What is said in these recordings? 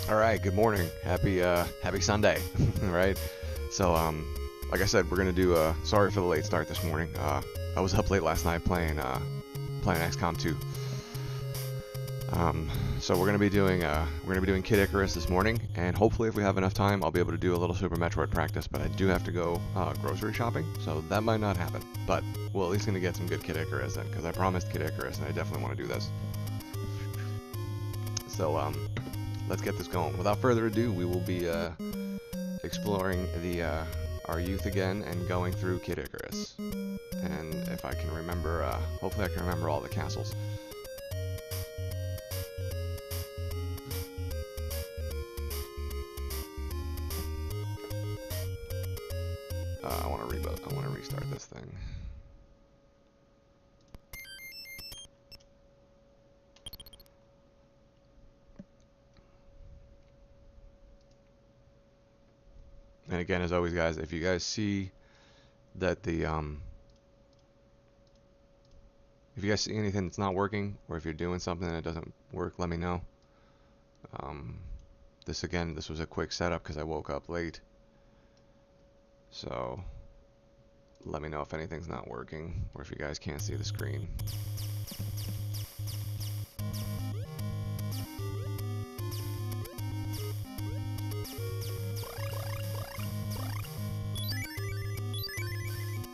All right, good morning. Happy Sunday, right? So, like I said, we're gonna do. Sorry for the late start this morning. I was up late last night playing XCOM 2. So we're gonna be doing Kid Icarus this morning, and hopefully, if we have enough time, I'll be able to do a little Super Metroid practice. But I do have to go grocery shopping, so that might not happen. But we're at least gonna get some good Kid Icarus in, because I promised Kid Icarus, and I definitely want to do this. So, let's get this going. Without further ado, we will be exploring our youth again and going through Kid Icarus. And if I can remember, hopefully I can remember all the castles. I want to restart this thing. And again, as always, guys, if you guys see that if you guys see anything that's not working, or if you're doing something that doesn't work, let me know. This was a quick setup because I woke up late. So let me know if anything's not working, or if you guys can't see the screen.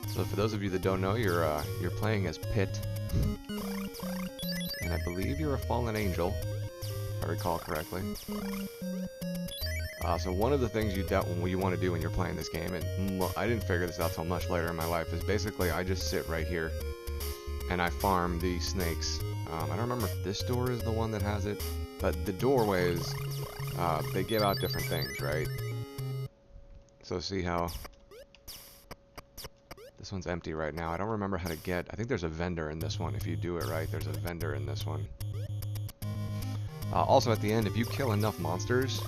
So for those of you that don't know, you're playing as Pit, and I believe you're a fallen angel, if I recall correctly. So one of the things you want to do when you're playing this game, and I didn't figure this out till much later in my life, is basically I just sit right here and I farm these snakes. I don't remember if this door is the one that has it, but the doorways, they give out different things, right? So see how this one's empty right now. I don't remember how to get... I think there's a vendor in this one. If you do it right, there's a vendor in this one. Also, at the end, if you kill enough monsters,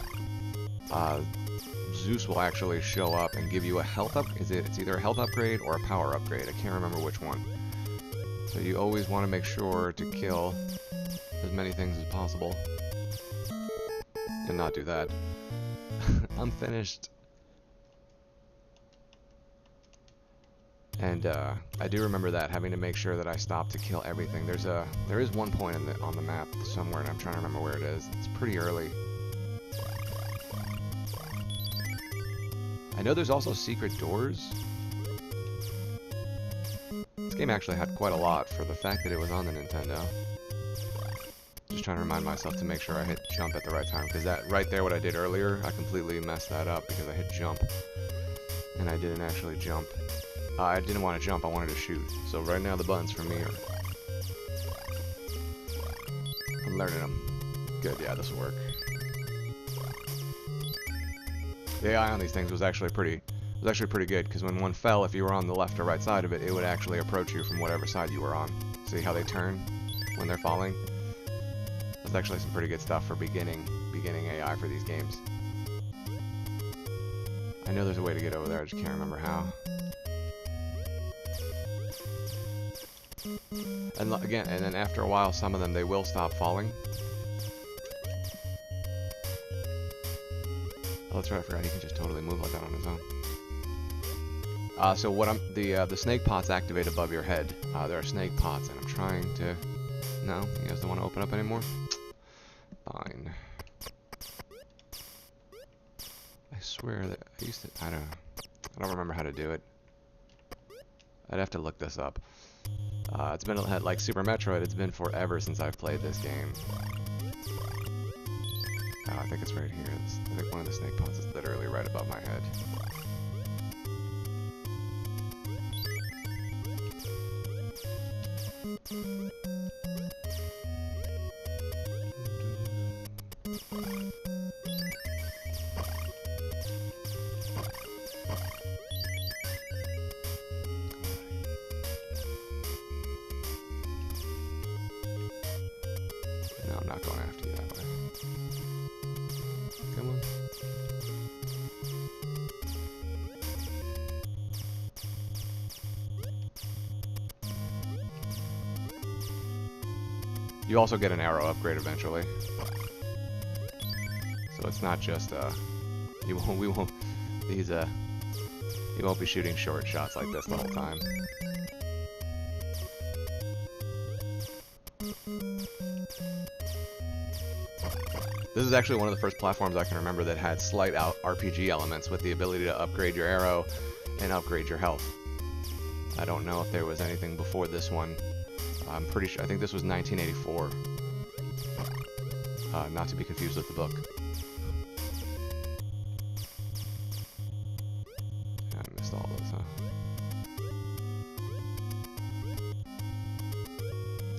Zeus will actually show up and give you a health up. It's either a health upgrade or a power upgrade. I can't remember which one. So you always want to make sure to kill as many things as possible. And not do that. I'm finished. And I do remember that, having to make sure that I stop to kill everything. There is one point on the map somewhere, and I'm trying to remember where it is. It's pretty early. I know there's also secret doors. This game actually had quite a lot for the fact that it was on the Nintendo. Just trying to remind myself to make sure I hit jump at the right time, because that right there, what I did earlier, I completely messed that up because I hit jump, and I didn't actually jump. I didn't want to jump, I wanted to shoot. So right now the buttons for me are... I'm learning them. Good, yeah, this will work. The AI on these things was actually pretty good, because when one fell, if you were on the left or right side of it, it would actually approach you from whatever side you were on. See how they turn when they're falling? That's actually some pretty good stuff for beginning AI for these games. I know there's a way to get over there, I just can't remember how. And again, and then after a while, some of them, they will stop falling. Oh, that's right, I forgot he can just totally move like that on his own. So what the snake pots activate above your head. There are snake pots, and I'm trying to... No? You guys don't want to open up anymore? Fine. I swear that I used to... I don't remember how to do it. I'd have to look this up. It's been like Super Metroid. It's been forever since I've played this game. I think it's right here. I think one of the snake pots is literally right above my head. No, I'm not going after you that way. Come on. You also get an arrow upgrade eventually. So it's not just you won't be shooting short shots like this the whole time. This is actually one of the first platforms I can remember that had slight RPG elements with the ability to upgrade your arrow and upgrade your health. I don't know if there was anything before this one. I'm pretty sure, I think this was 1984. Not to be confused with the book. I missed all those,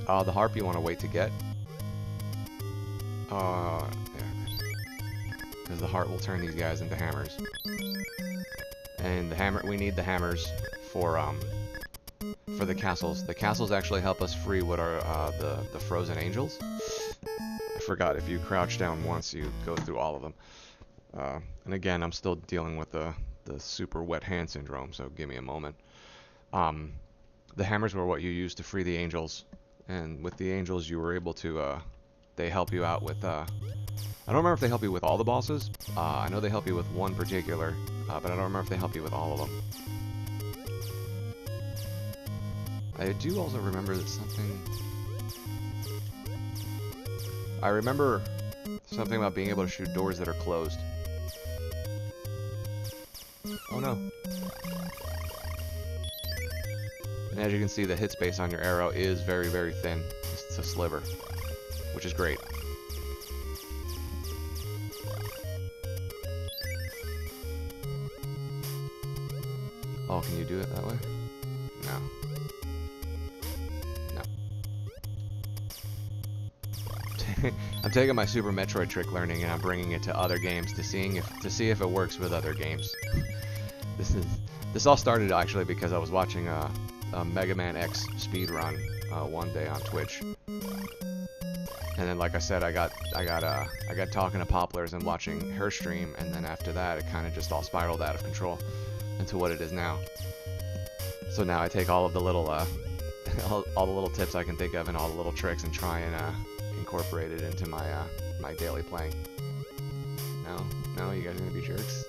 huh? The harp you want to wait to get. Yeah. Because the heart will turn these guys into hammers. And we need the hammers for the castles. The castles actually help us free what are the frozen angels. I forgot, if you crouch down once, you go through all of them. And again, I'm still dealing with the super wet hand syndrome, so give me a moment. The hammers were what you used to free the angels, and with the angels you were able to, they help you out with, I don't remember if they help you with all the bosses. I know they help you with one particular, but I don't remember if they help you with all of them. I do also remember that I remember something about being able to shoot doors that are closed. Oh no. And as you can see, the hit space on your arrow is very, very thin. It's a sliver, which is great. Oh, can you do it that way? No. No. I'm taking my Super Metroid trick learning and I'm bringing it to other games to see if it works with other games. This all started actually because I was watching a Mega Man X speedrun one day on Twitch. And then, like I said, I got talking to Poplars and watching her stream, and then after that, it kind of just all spiraled out of control into what it is now. So now I take all of the little, all the little tips I can think of and all the little tricks and try and incorporate it into my my daily playing. No, you guys are gonna be jerks.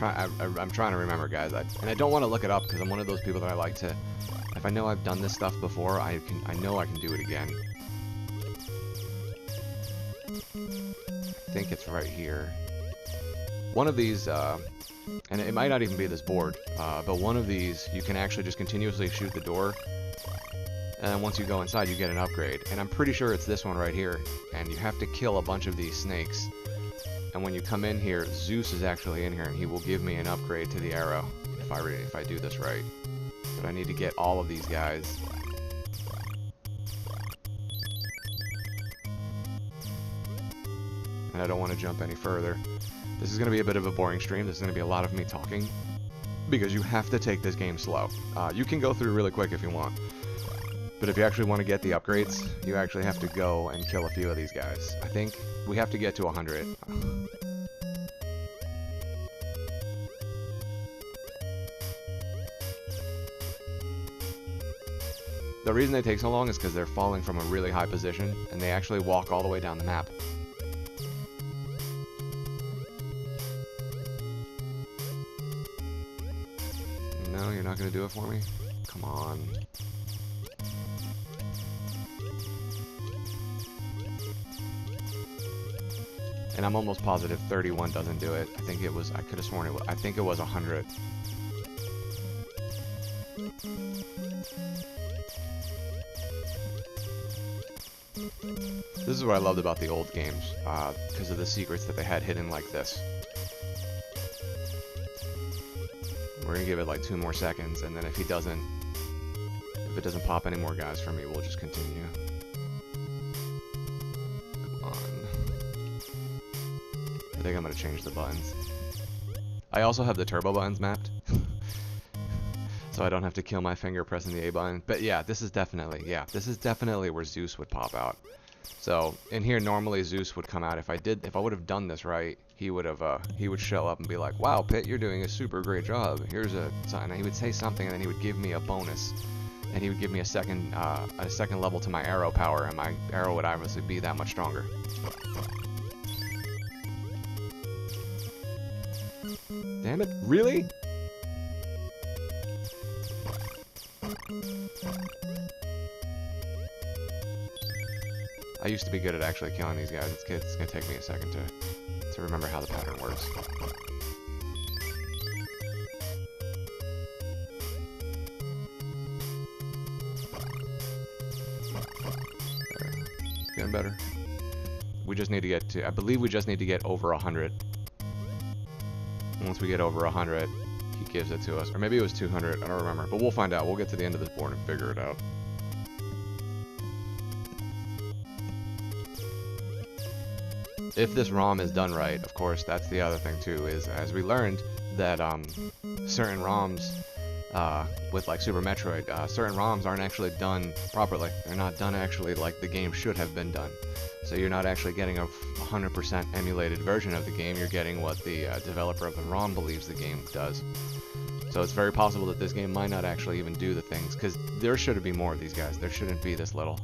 I'm trying to remember, guys, and I don't want to look it up because I'm one of those people that I like to. If I know I've done this stuff before, I know I can do it again. I think it's right here. One of these, and it might not even be this board, but one of these you can actually just continuously shoot the door, and then once you go inside, you get an upgrade. And I'm pretty sure it's this one right here. And you have to kill a bunch of these snakes. And when you come in here, Zeus is actually in here, and he will give me an upgrade to the arrow if I do this right. But I need to get all of these guys. And I don't want to jump any further. This is going to be a bit of a boring stream. This is going to be a lot of me talking, because you have to take this game slow. You can go through really quick if you want. But if you actually want to get the upgrades, you actually have to go and kill a few of these guys. I think we have to get to 100. The reason they take so long is because they're falling from a really high position, and they actually walk all the way down the map. No, you're not going to do it for me? Come on. And I'm almost positive 31 doesn't do it. I think it was, I could have sworn it was, I think it was 100. This is what I loved about the old games, because of the secrets that they had hidden like this. We're gonna give it like 2 more seconds, and then if it doesn't pop any more guys for me, we'll just continue. I think I'm going to change the buttons. I also have the turbo buttons mapped, so I don't have to kill my finger pressing the A button. But yeah, this is definitely where Zeus would pop out. So in here, normally Zeus would come out. If I would have done this right, he would show up and be like, "Wow, Pit, you're doing a super great job. Here's a," and he would say something, and then he would give me a bonus, and he would give me a second level to my arrow power, and my arrow would obviously be that much stronger. Damn it! Really? I used to be good at actually killing these guys. It's gonna take me a second to remember how the pattern works. There. Getting better. We just need to get to, I believe we just need to get over 100. Once we get over 100, he gives it to us. Or maybe it was 200, I don't remember. But we'll find out. We'll get to the end of this board and figure it out. If this ROM is done right, of course, that's the other thing too, is as we learned that certain ROMs, with like Super Metroid, certain ROMs aren't actually done properly. They're not done actually like the game should have been done. So you're not actually getting a 100% emulated version of the game, you're getting what the developer of the ROM believes the game does. So it's very possible that this game might not actually even do the things, because there should be more of these guys. There shouldn't be this little.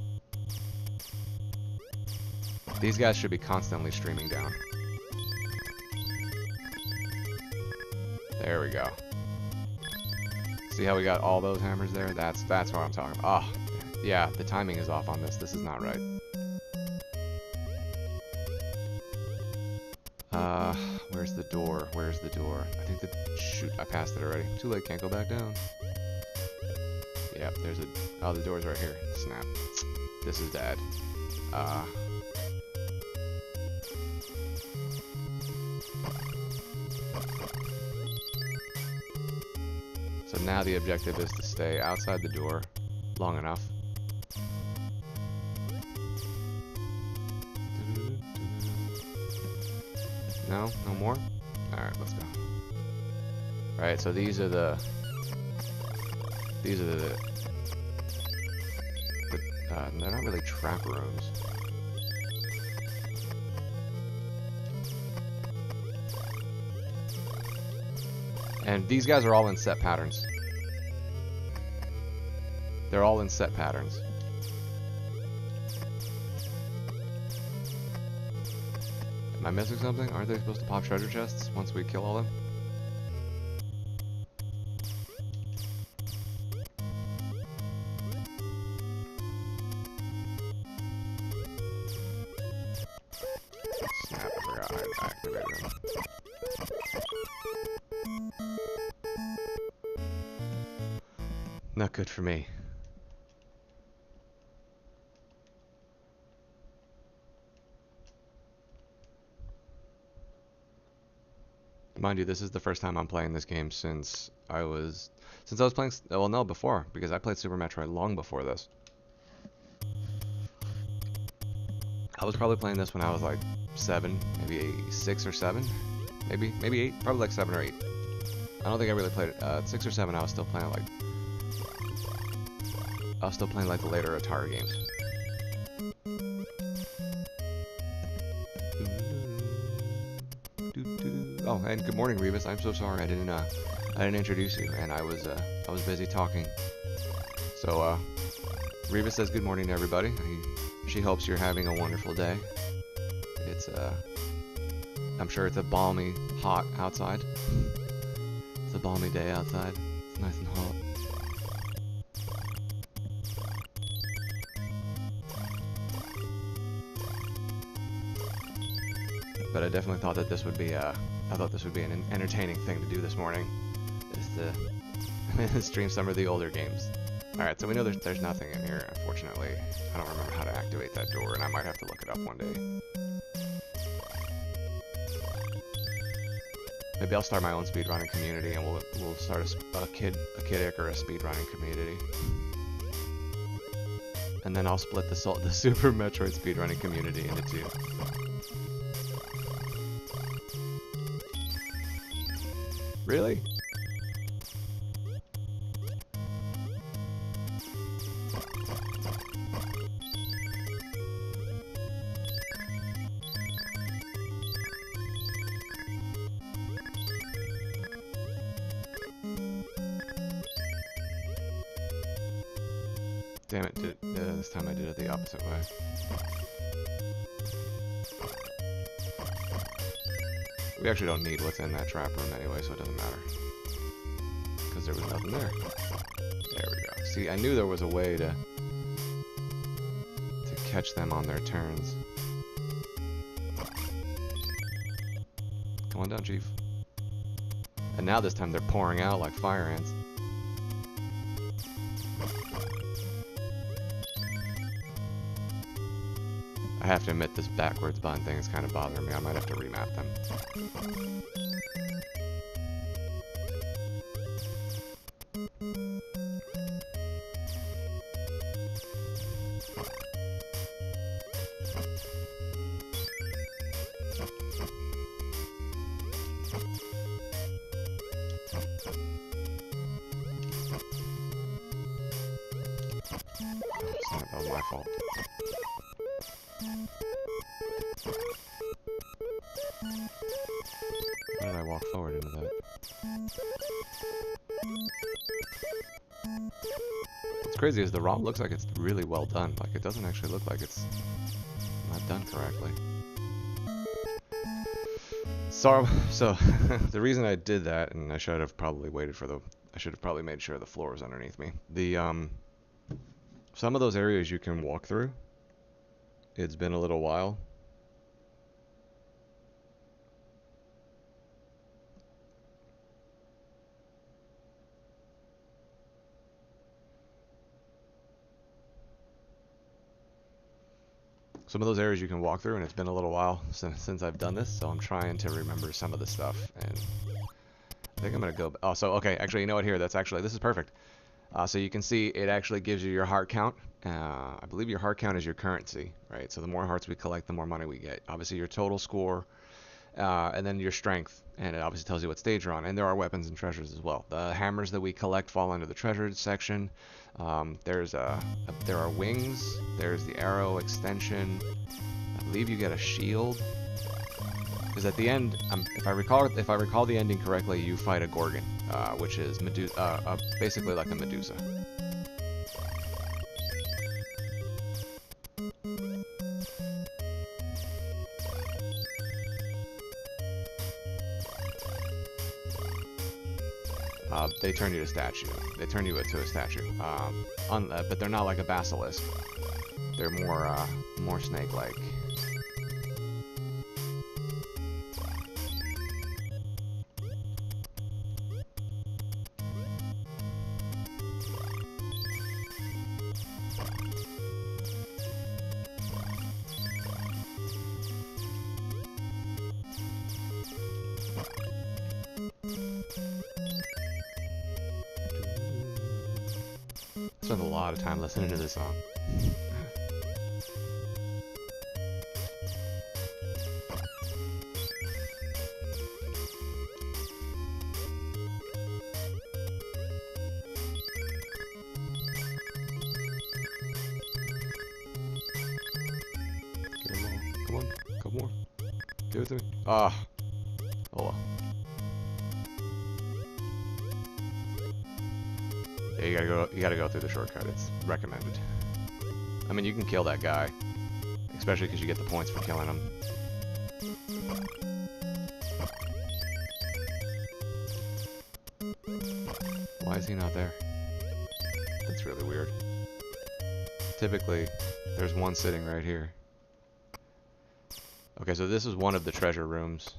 These guys should be constantly streaming down. There we go. See how we got all those hammers there? That's what I'm talking about. Oh, yeah, the timing is off on this. This is not right. Where's the door? Where's the door? I think that, shoot, I passed it already. Too late, can't go back down. Yep, there's a, oh, the door's right here. Snap. This is bad. So now the objective is to stay outside the door long enough. No? No more? Alright, let's go. Alright, so these are the they're not really trap rooms. And these guys are all in set patterns. They're all in set patterns. Am I missing something? Aren't they supposed to pop treasure chests once we kill all them? Snap, I forgot I activated them. Not good for me. Mind you, this is the first time I'm playing this game since I was playing, well, no, before, because I played Super Metroid long before this. I was probably playing this when I was like 7, maybe 6 or 7, maybe 8, probably like 7 or 8. I don't think I really played it. 6 or 7, I was still playing like the later Atari games. Oh, and good morning, Rebus. I'm so sorry I didn't introduce you, and I was busy talking. So, Rebus says good morning to everybody. She hopes you're having a wonderful day. It's I'm sure it's a balmy, hot outside. It's a balmy day outside. It's nice and hot. But I definitely thought that this would be an entertaining thing to do this morning, is to stream some of the older games. Alright, so we know there's nothing in here, unfortunately. I don't remember how to activate that door, and I might have to look it up one day. Maybe I'll start my own speedrunning community, and we'll start a Kid Icarus speedrunning community. And then I'll split the Super Metroid speedrunning community into 2. Really? Damn it, this time I did it the opposite way. We actually don't need what's in that trap room anyway, so it doesn't matter. Because there was nothing there. There we go. See, I knew there was a way to catch them on their turns. Come on down, Chief. And now this time they're pouring out like fire ants. I have to admit this backwards button thing is kind of bothering me. I might have to remap them. It's not all my fault. Why did I walk forward into that? What's crazy is the ROM looks like it's really well done. Like, it doesn't actually look like it's not done correctly. So the reason I did that, and I should have probably waited for I should have probably made sure the floor was underneath me. Some of those areas you can walk through. It's been a little while. Some of those areas you can walk through, and it's been a little while since I've done this, so I'm trying to remember some of the stuff. And I think I'm gonna go. Oh, so okay, actually, you know what? Here, this is perfect. So you can see it actually gives you your heart count. I believe your heart count is your currency, right? So the more hearts we collect, the more money we get. Obviously, your total score, and then your strength, and it obviously tells you what stage you're on. And there are weapons and treasures as well. The hammers that we collect fall under the treasures section. There are wings. There's the arrow extension. I believe you get a shield. Because at the end, if I recall the ending correctly, you fight a Gorgon, which is basically like a Medusa. They turn you to statue. They turn you into a statue. But they're not like a basilisk. They're more snake-like. Spent a lot of time listening to this song. Get them all. Come on, couple more. Give it to me. Ah. Oh well. Yeah, you gotta go through the shortcut. It's recommended. I mean, you can kill that guy, especially because you get the points for killing him. Why is he not there? That's really weird. Typically, there's one sitting right here. Okay, so this is one of the treasure rooms.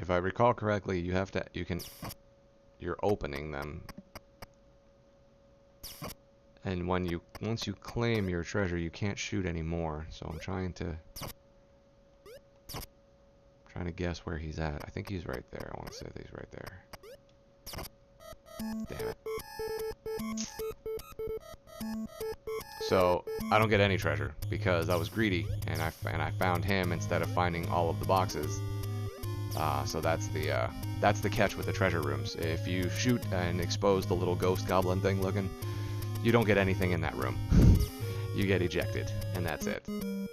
If I recall correctly, you're opening them. And once you claim your treasure, you can't shoot anymore. So I'm trying to guess where he's at. I think he's right there. I want to say that he's right there. Damn it. So I don't get any treasure because I was greedy and I found him instead of finding all of the boxes. So that's the catch with the treasure rooms. If you shoot and expose the little ghost goblin thing looking, you don't get anything in that room. You get ejected, and that's it. And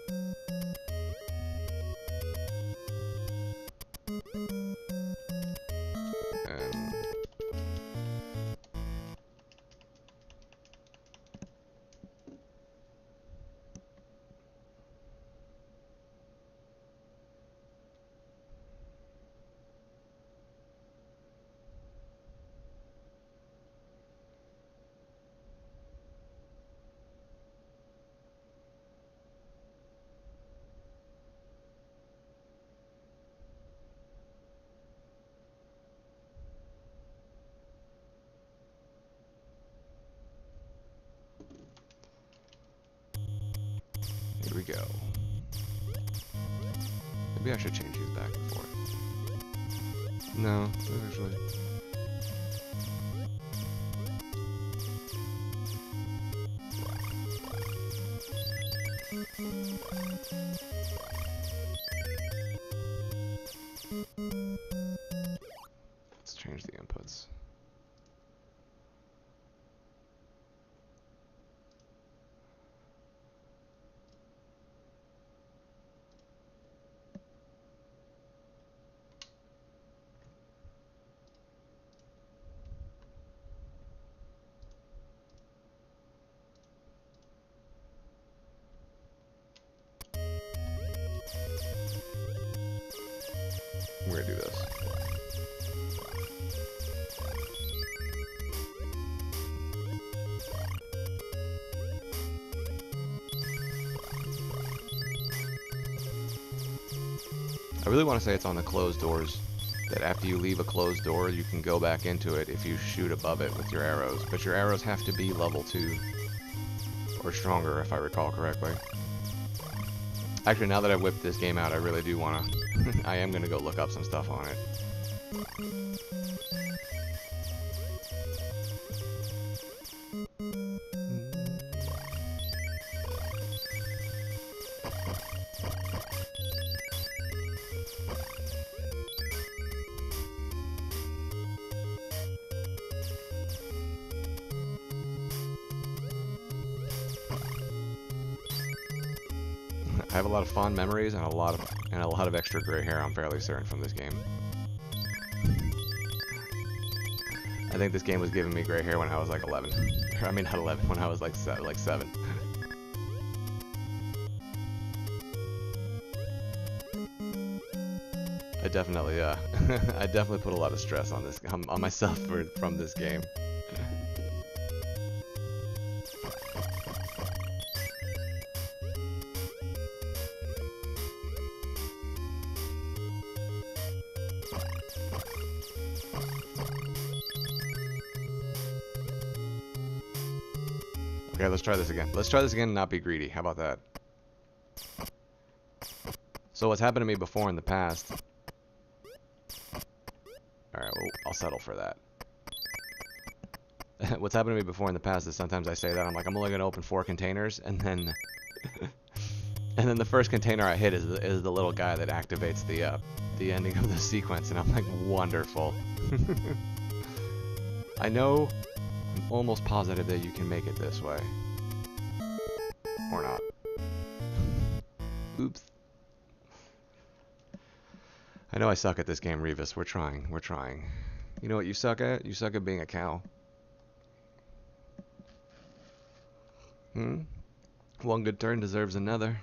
go. Maybe I should change these back and forth. No, actually. Let's change the inputs. We're gonna do this. I really want to say it's on the closed doors, that after you leave a closed door, you can go back into it if you shoot above it with your arrows, but your arrows have to be level 2 or stronger, if I recall correctly. Actually, now that I've whipped this game out, I really do want to... I am going to go look up some stuff on it. I have a lot of fond memories and a lot of extra gray hair, I'm fairly certain, from this game. I think this game was giving me gray hair when I was like 11. I mean, not 11, when I was like 7. I definitely, I definitely put a lot of stress on this, on myself from this game. Okay, let's try this again. Let's try this again and not be greedy. How about that? So what's happened to me before in the past... Alright, well, I'll settle for that. What's happened to me before in the past is sometimes I say that, I'm like, I'm only going to open 4 containers, and then... and then the first container I hit is the little guy that activates the ending of the sequence, and I'm like, wonderful. I know... I'm almost positive that you can make it this way. Or not. Oops. I know I suck at this game, Revis. We're trying. We're trying. You know what you suck at? You suck at being a cow. One good turn deserves another.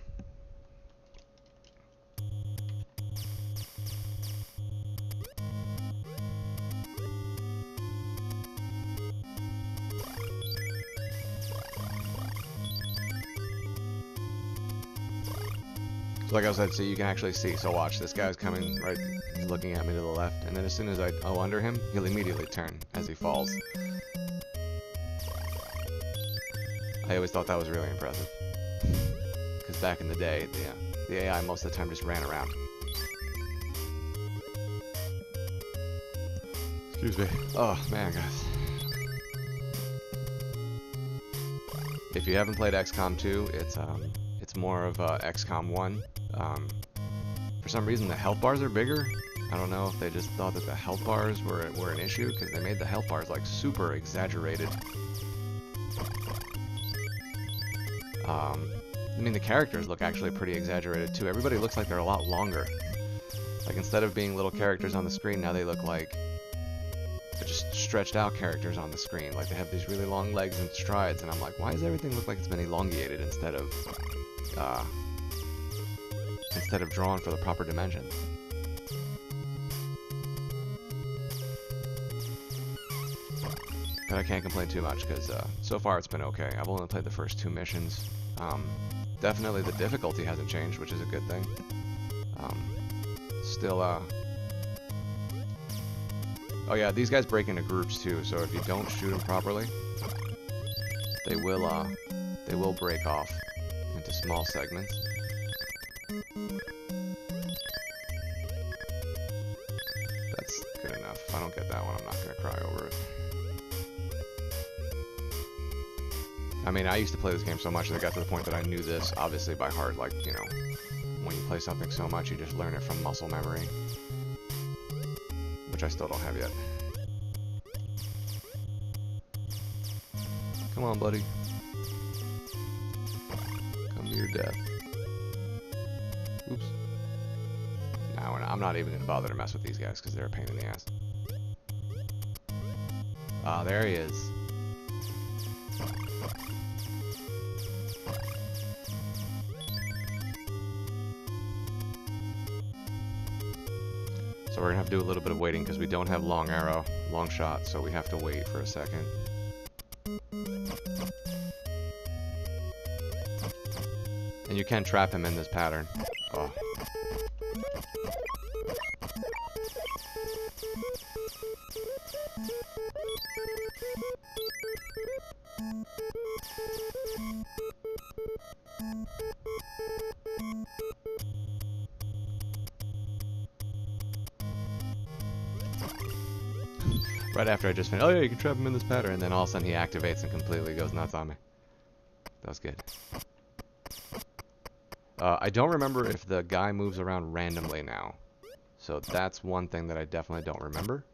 Like I said, so you can actually see. So watch, this guy's coming right, he's looking at me to the left, and then as soon as I go under him, he'll immediately turn as he falls. I always thought that was really impressive. Because back in the day, the AI most of the time just ran around. Excuse me. Oh, man, guys. If you haven't played XCOM 2, it's more of XCOM 1. For some reason the health bars are bigger. I don't know if they just thought that the health bars were an issue, because they made the health bars like super exaggerated. I mean, the characters look actually pretty exaggerated too. Everybody looks like they're a lot longer. Like, instead of being little characters on the screen, now they look like they're just stretched out characters on the screen. Like, they have these really long legs and strides, and I'm like, why does everything look like it's been elongated instead of drawn for the proper dimensions? But I can't complain too much, because so far it's been okay. I've only played the first 2 missions. Definitely the difficulty hasn't changed, which is a good thing. Still, oh yeah, these guys break into groups too, so if you don't shoot them properly, they will break off into small segments. That's good enough. If I don't get that one, I'm not going to cry over it. I mean, I used to play this game so much that it got to the point that I knew this, obviously, by heart. Like, you know, when you play something so much, you just learn it from muscle memory. Which I still don't have yet. Come on, buddy. Come to your death. Oops. Now I'm not even gonna bother to mess with these guys because they're a pain in the ass. Ah, there he is. So we're gonna have to do a little bit of waiting because we don't have long shot, so we have to wait for a second. And you can trap him in this pattern. Oh. Right after I just finished, oh yeah, you can trap him in this pattern, and then all of a sudden he activates and completely goes nuts on me. That was good. I don't remember if the guy moves around randomly now. So that's one thing that I definitely don't remember.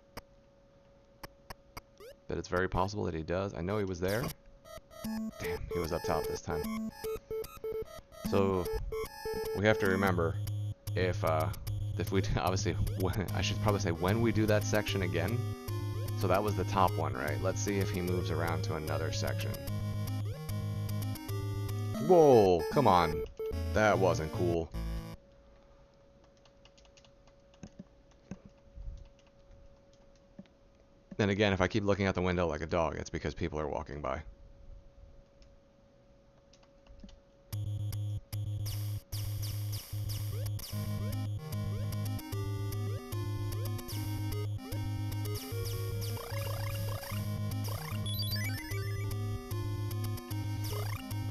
But it's very possible that he does. I know he was there. Damn, he was up top this time. So we have to remember if we obviously, I should probably say when we do that section again. So that was the top one, right? Let's see if he moves around to another section. Whoa, come on. That wasn't cool. Then again, if I keep looking out the window like a dog, it's because people are walking by.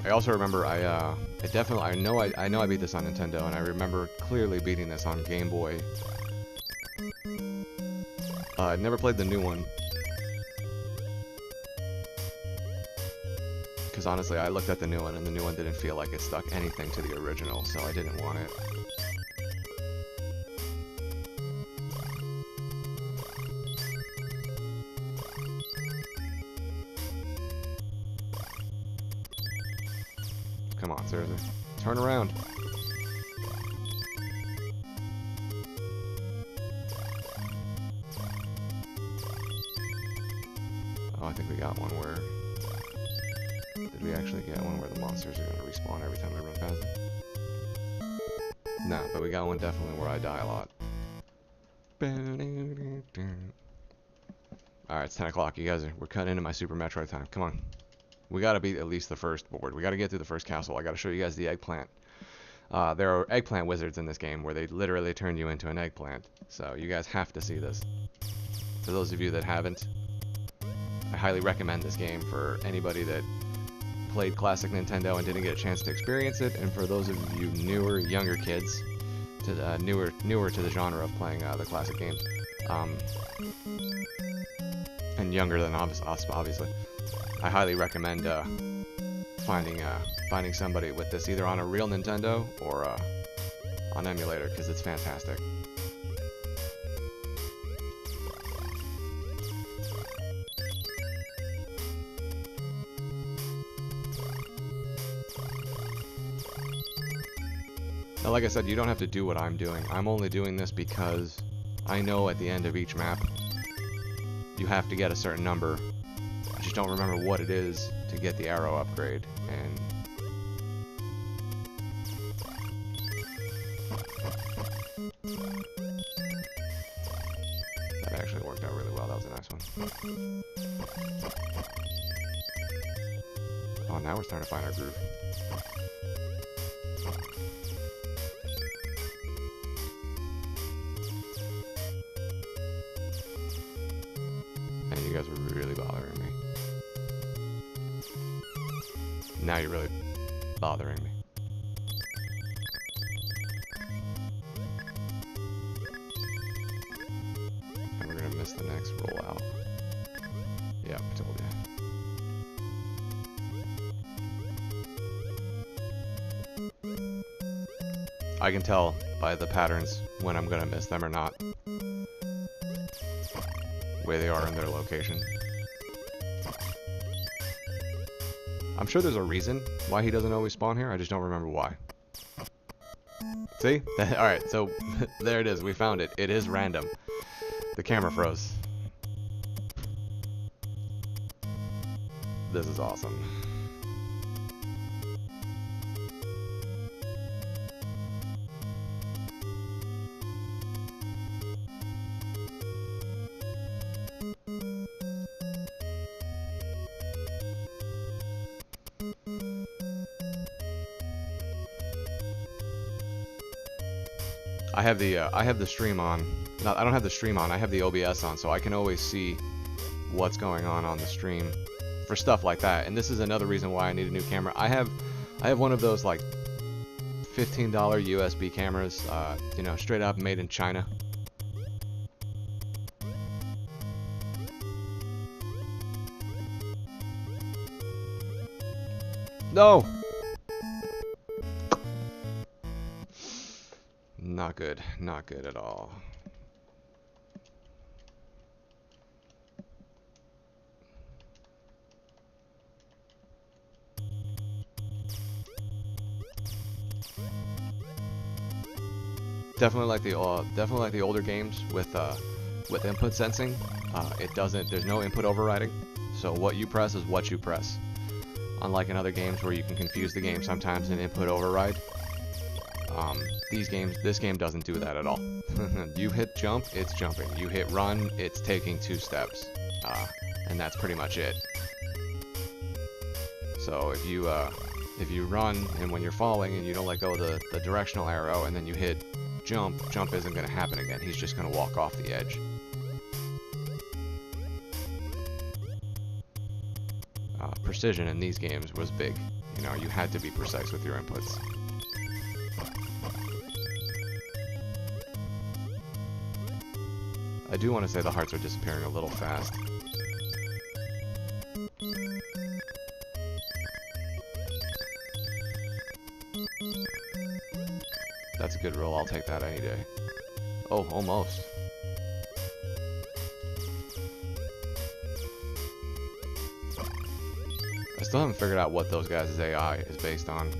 I also remember I know I beat this on Nintendo, and I remember clearly beating this on Game Boy. I'd never played the new one. Because honestly, I looked at the new one, and the new one didn't feel like it stuck anything to the original, so I didn't want it. Come on, seriously. Turn around. Oh, I think we got one where... Did we actually get one where the monsters are going to respawn every time we run past them? No, but we got one definitely where I die a lot. Alright, it's 10 o'clock. You guys we're cutting into my Super Metroid time. Come on. We gotta beat at least the first board. We gotta get through the first castle. I gotta show you guys the eggplant. There are eggplant wizards in this game where they literally turn you into an eggplant. So you guys have to see this. For those of you that haven't, I highly recommend this game for anybody that played classic Nintendo and didn't get a chance to experience it, and for those of you newer, younger kids, to newer to the genre of playing the classic games, and younger than us, obviously. I highly recommend finding somebody with this either on a real Nintendo or on emulator, because it's fantastic. Now, like I said, you don't have to do what I'm doing. I'm only doing this because I know at the end of each map you have to get a certain number. I just don't remember what it is to get the arrow upgrade, and that actually worked out really well. That was a nice one. Oh, now we're starting to find our groove. And you guys were really bothering me. Now you're really bothering me. this the next rollout? Yeah, I told you. I can tell by the patterns when I'm gonna miss them or not. Where they are in their location. I'm sure there's a reason why he doesn't always spawn here, I just don't remember why. See? Alright, so there it is, we found it. It is random. The camera froze. This is awesome. I have the stream on. I don't have the stream on. I have the OBS on, so I can always see what's going on the stream for stuff like that. And this is another reason why I need a new camera. I have one of those like $15 USB cameras, you know, straight up made in China. No. Not good. Not good at all. Definitely like the older games with input sensing. There's no input overriding, so what you press is what you press. Unlike in other games where you can confuse the game sometimes in input override. This game doesn't do that at all. You hit jump, it's jumping. You hit run, it's taking 2 steps. And that's pretty much it. So if you run and when you're falling and you don't let go of the directional arrow and then you hit jump isn't going to happen again. He's just going to walk off the edge. Precision in these games was big. You know, you had to be precise with your inputs. I do want to say the hearts are disappearing a little fast. That's a good roll, I'll take that any day. Oh, almost. I still haven't figured out what those guys' AI is based on.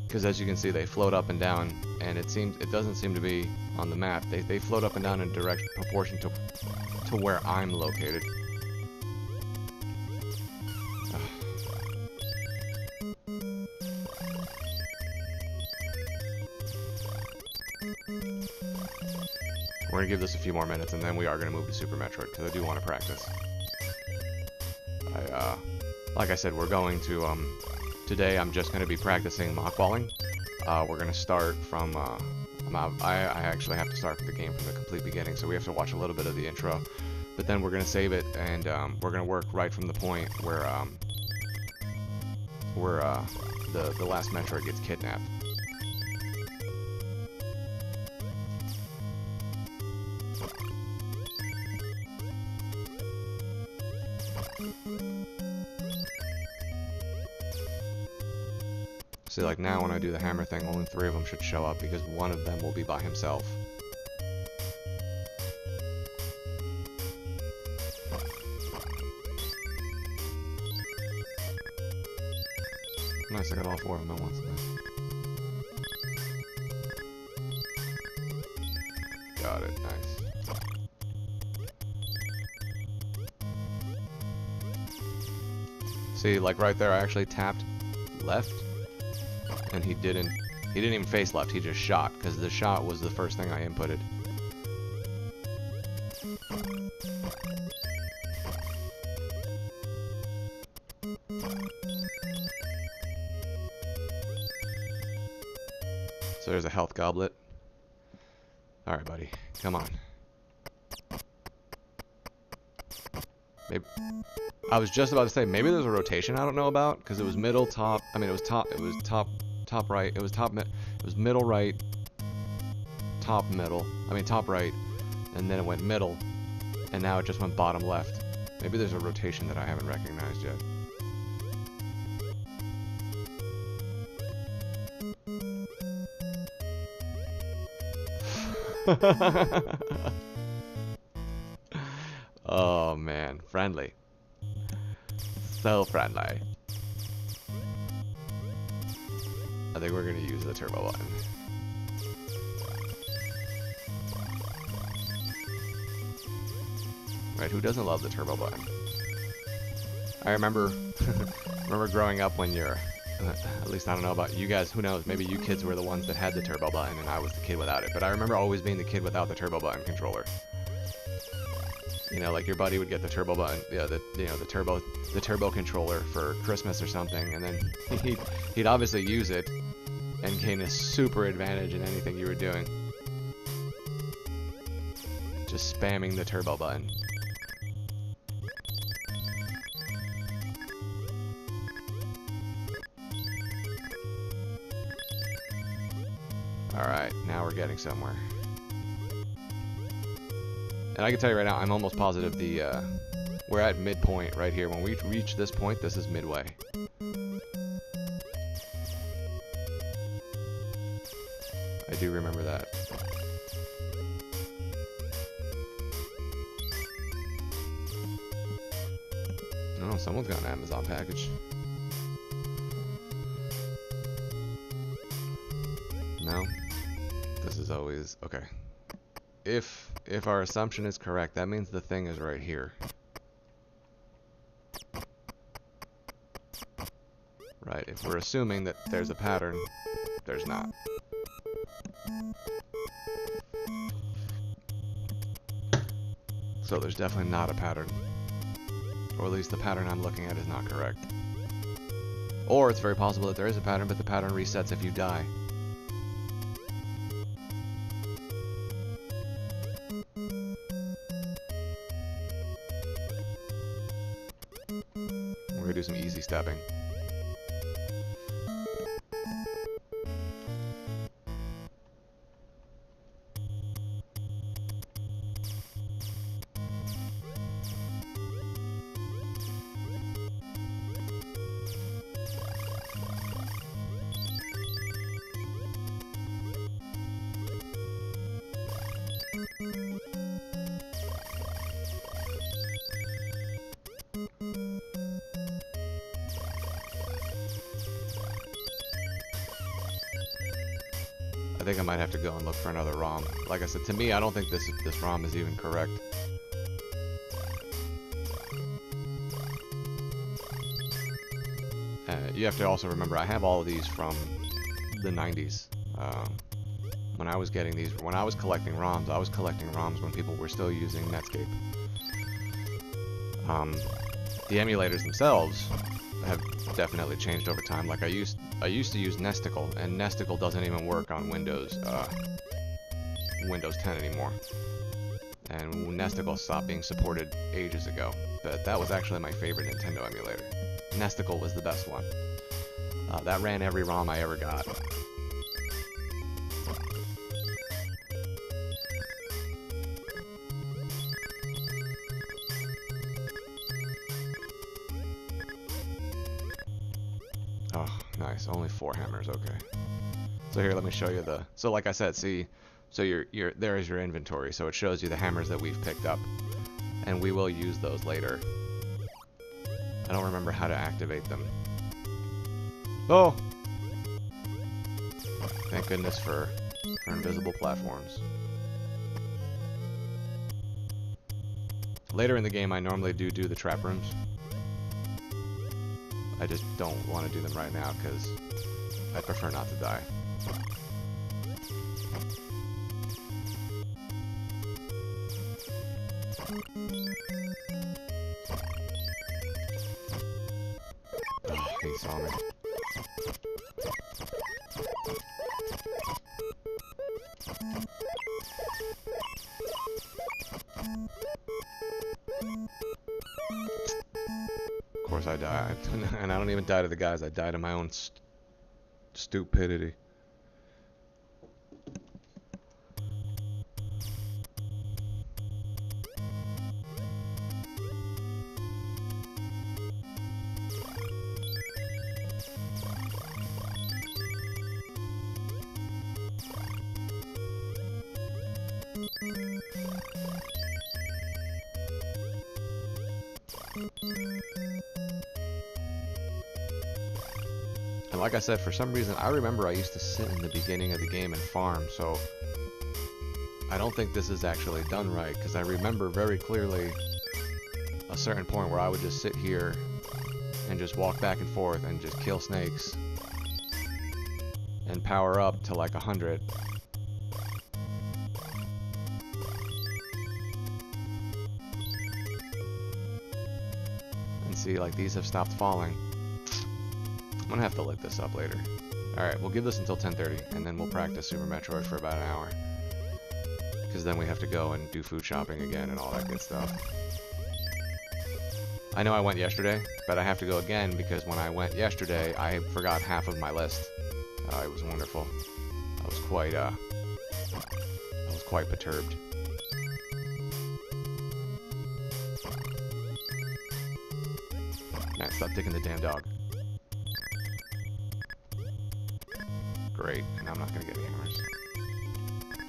Because as you can see, they float up and down, and it doesn't seem to be on the map. They float up and down in direct proportion to where I'm located. We're gonna give this a few more minutes, and then we are gonna move to Super Metroid because I do want to practice. Like I said, we're going to today. I'm just gonna be practicing mockballing. We're gonna start from. I actually have to start the game from the complete beginning, so we have to watch a little bit of the intro. But then we're gonna save it, and we're gonna work right from the point where the last Metroid gets kidnapped. See, like now when I do the hammer thing, only 3 of them should show up because one of them will be by himself. Nice, I got all 4 of them at once. Got it, nice. See, like right there, I actually tapped left. And he didn't even face left, he just shot, because the shot was the first thing I inputted. So there's a health goblet. Alright, buddy, come on. Maybe. I was just about to say, maybe there's a rotation I don't know about, because it was middle, top, I mean, it was top right, it was it was middle right, top middle, I mean top right, and then it went middle, and now it just went bottom left. Maybe there's a rotation that I haven't recognized yet. Oh man, friendly. So friendly. I think we're gonna use the turbo button. Right, who doesn't love the turbo button? I remember remember growing up when you're at least I don't know about you guys, who knows, maybe you kids were the ones that had the turbo button and I was the kid without it, but I remember always being the kid without the turbo button controller. You know, like your buddy would get the turbo button, the turbo controller for Christmas or something, and then he'd obviously use it and gain a super advantage in anything you were doing. Just spamming the turbo button. Alright, now we're getting somewhere. And I can tell you right now, I'm almost positive we're at midpoint right here. When we reach this point, this is midway. I do remember that. Oh, someone's got an Amazon package. No? This is always... okay. If our assumption is correct, that means the thing is right here. Right, if we're assuming that there's a pattern, there's not. So there's definitely not a pattern. Or at least the pattern I'm looking at is not correct. Or it's very possible that there is a pattern, but the pattern resets if you die. We're gonna do some easy stepping. I think I might have to go and look for another ROM. Like I said, to me, I don't think this ROM is even correct. You have to also remember, I have all of these from the 90s. When I was getting these, when I was collecting ROMs, I was collecting ROMs when people were still using Netscape. The emulators themselves have definitely changed over time. Like I used to use Nesticle, and Nesticle doesn't even work on Windows 10 anymore. And Nesticle stopped being supported ages ago. But that was actually my favorite Nintendo emulator. Nesticle was the best one. That ran every ROM I ever got. Oh, nice. Only 4 hammers. Okay. So here, let me show you the... So like I said, see... So there is your inventory. So it shows you the hammers that we've picked up. And we will use those later. I don't remember how to activate them. Oh! Thank goodness for invisible platforms. Later in the game, I normally do the trap rooms. I just don't want to do them right now because I prefer not to die. Oh, he saw me. course I died. And I don't even die to the guys, I die to my own stupidity. And like I said, for some reason, I remember I used to sit in the beginning of the game and farm, so I don't think this is actually done right, because I remember very clearly a certain point where I would just sit here and just walk back and forth and just kill snakes and power up to like 100. And see, like, these have stopped falling. I'm gonna have to look this up later. Alright, we'll give this until 10:30, and then we'll practice Super Metroid for about an hour. Because then we have to go and do food shopping again and all that good stuff. I know I went yesterday, but I have to go again because when I went yesterday, I forgot half of my list. It was wonderful. I was quite perturbed. Man, stop taking the damn dog. Great, and I'm not gonna get any hammers.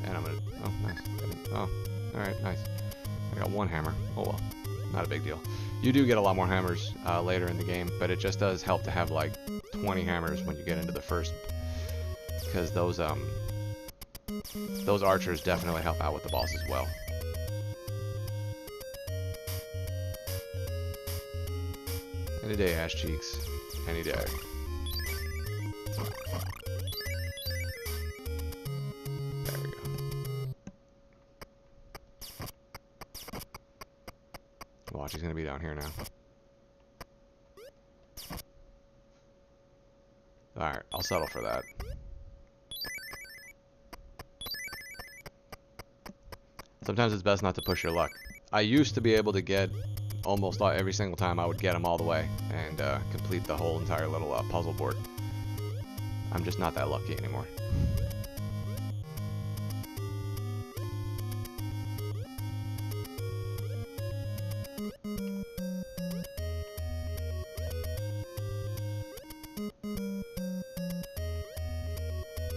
And I'm gonna, oh, nice. Oh, alright, nice. I got one hammer. Oh well, not a big deal. You do get a lot more hammers later in the game, but it just does help to have like 20 hammers when you get into the first, because those archers definitely help out with the boss as well. Any day, ass cheeks. Any day. There we go. Watch, he's gonna be down here now. Alright, I'll settle for that. Sometimes it's best not to push your luck. I used to be able to get almost every single time I would get them all the way and complete the whole entire little puzzle board. I'm just not that lucky anymore.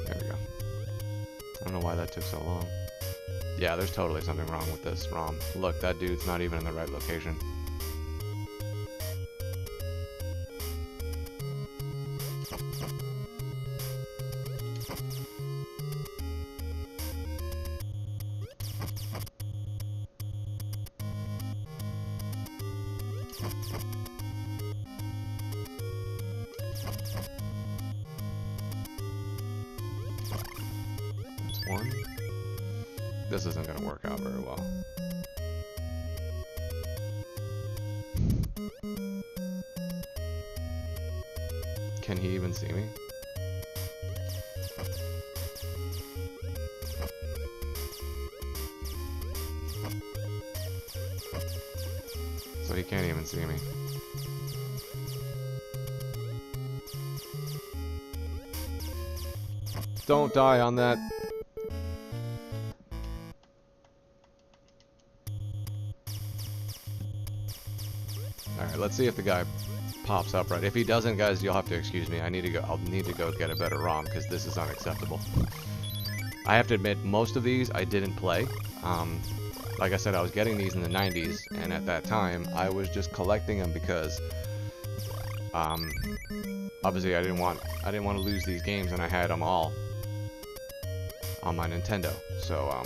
There we go. I don't know why that took so long. Yeah, there's totally something wrong with this ROM. Look, that dude's not even in the right location. That's one. This isn't going to work out very well. Can he even see me? So he can't even see me. Don't die on that. Alright, let's see if the guy pops up right. If he doesn't, guys, you'll have to excuse me. I'll need to go get a better ROM because this is unacceptable. I have to admit, most of these I didn't play. Like I said, I was getting these in the 90s, and at that time, I was just collecting them because obviously I didn't want to lose these games, and I had them all on my Nintendo. So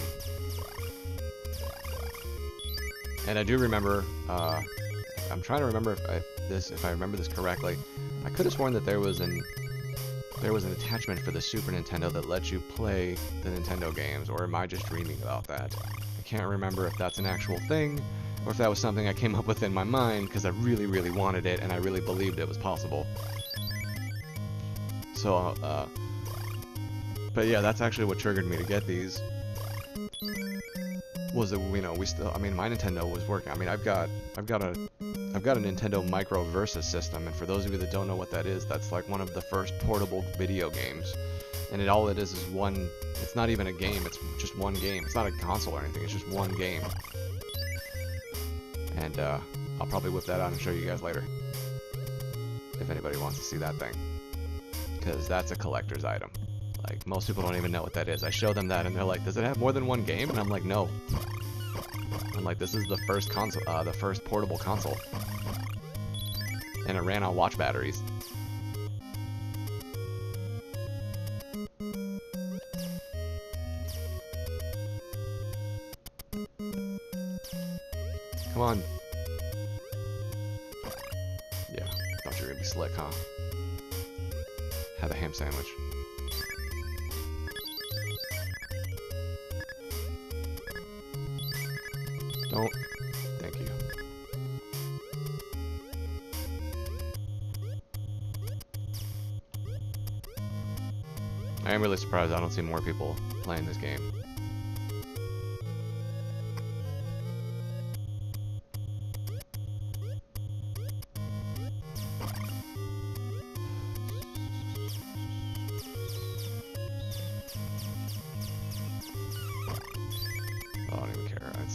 and I do remember I'm trying to remember if I remember this correctly. I could have sworn that there was an attachment for the Super Nintendo that lets you play the Nintendo games, or am I just dreaming about that? I can't remember if that's an actual thing, or if that was something I came up with in my mind because I really, really wanted it and I really believed it was possible. So, but yeah, that's actually what triggered me to get these. was that, you know, we still, I mean, my Nintendo was working. I mean, I've got a Nintendo Micro Versus system, and for those of you that don't know what that is, that's like one of the first portable video games. And all it is one, it's not even a game, it's just one game. It's not a console or anything, it's just one game. And I'll probably whip that out and show you guys later, if anybody wants to see that thing. Because that's a collector's item. Like, most people don't even know what that is. I show them that and they're like, does it have more than one game? And I'm like, no. I'm like, this is the first console, the first portable console. And it ran on watch batteries. Come on. Yeah, thought you were gonna be slick, huh? Have a ham sandwich. Don't. Thank you. I am really surprised I don't see more people playing this game.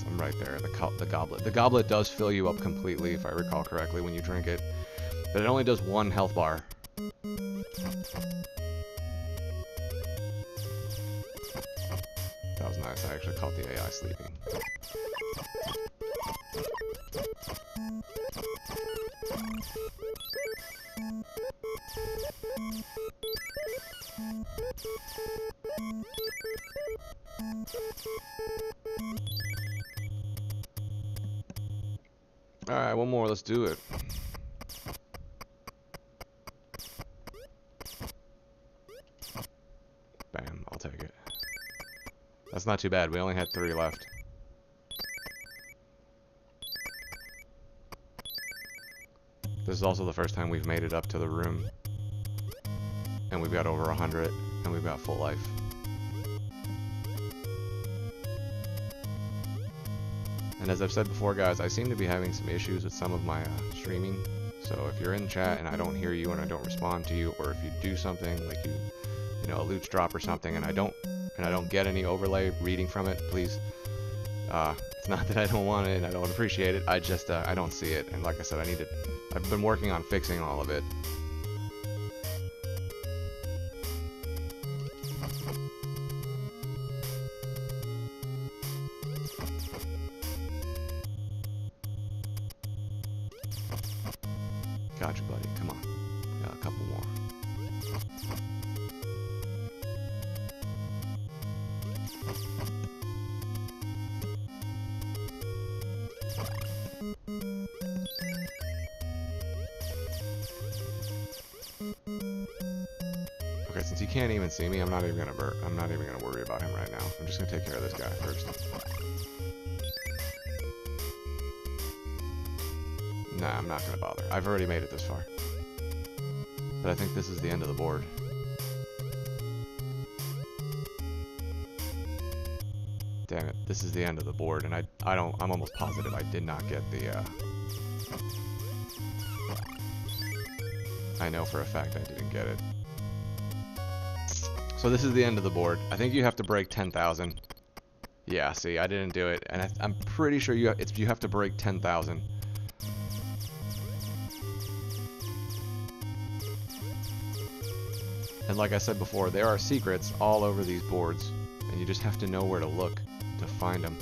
I'm right there, the goblet. The goblet does fill you up completely, if I recall correctly, when you drink it. But it only does 1 health bar. That was nice, I actually caught the AI sleeping. Alright, one more, let's do it. Bam, I'll take it. That's not too bad, we only had 3 left. This is also the first time we've made it up to the room. And we've got over 100, and we've got full life. And as I've said before, guys, I seem to be having some issues with some of my streaming. So if you're in chat and I don't hear you and I don't respond to you, or if you do something like you know, a loot drop or something, and I don't get any overlay reading from it, please. It's not that I don't want it and I don't appreciate it. I just I don't see it, and like I said, I've been working on fixing all of it. Gotcha, buddy. Come on. Got a couple more. Okay, since he can't even see me, I'm not even gonna worry about him right now. I'm just gonna take care of this guy first. Nah, I'm not gonna bother. I've already made it this far. But I think this is the end of the board. Damn it, this is the end of the board, and I'm almost positive I did not get the, I know for a fact I didn't get it. So this is the end of the board. I think you have to break 10,000. Yeah, see, I didn't do it, and I'm pretty sure you have to break 10,000. And like I said before, there are secrets all over these boards, and you just have to know where to look to find them.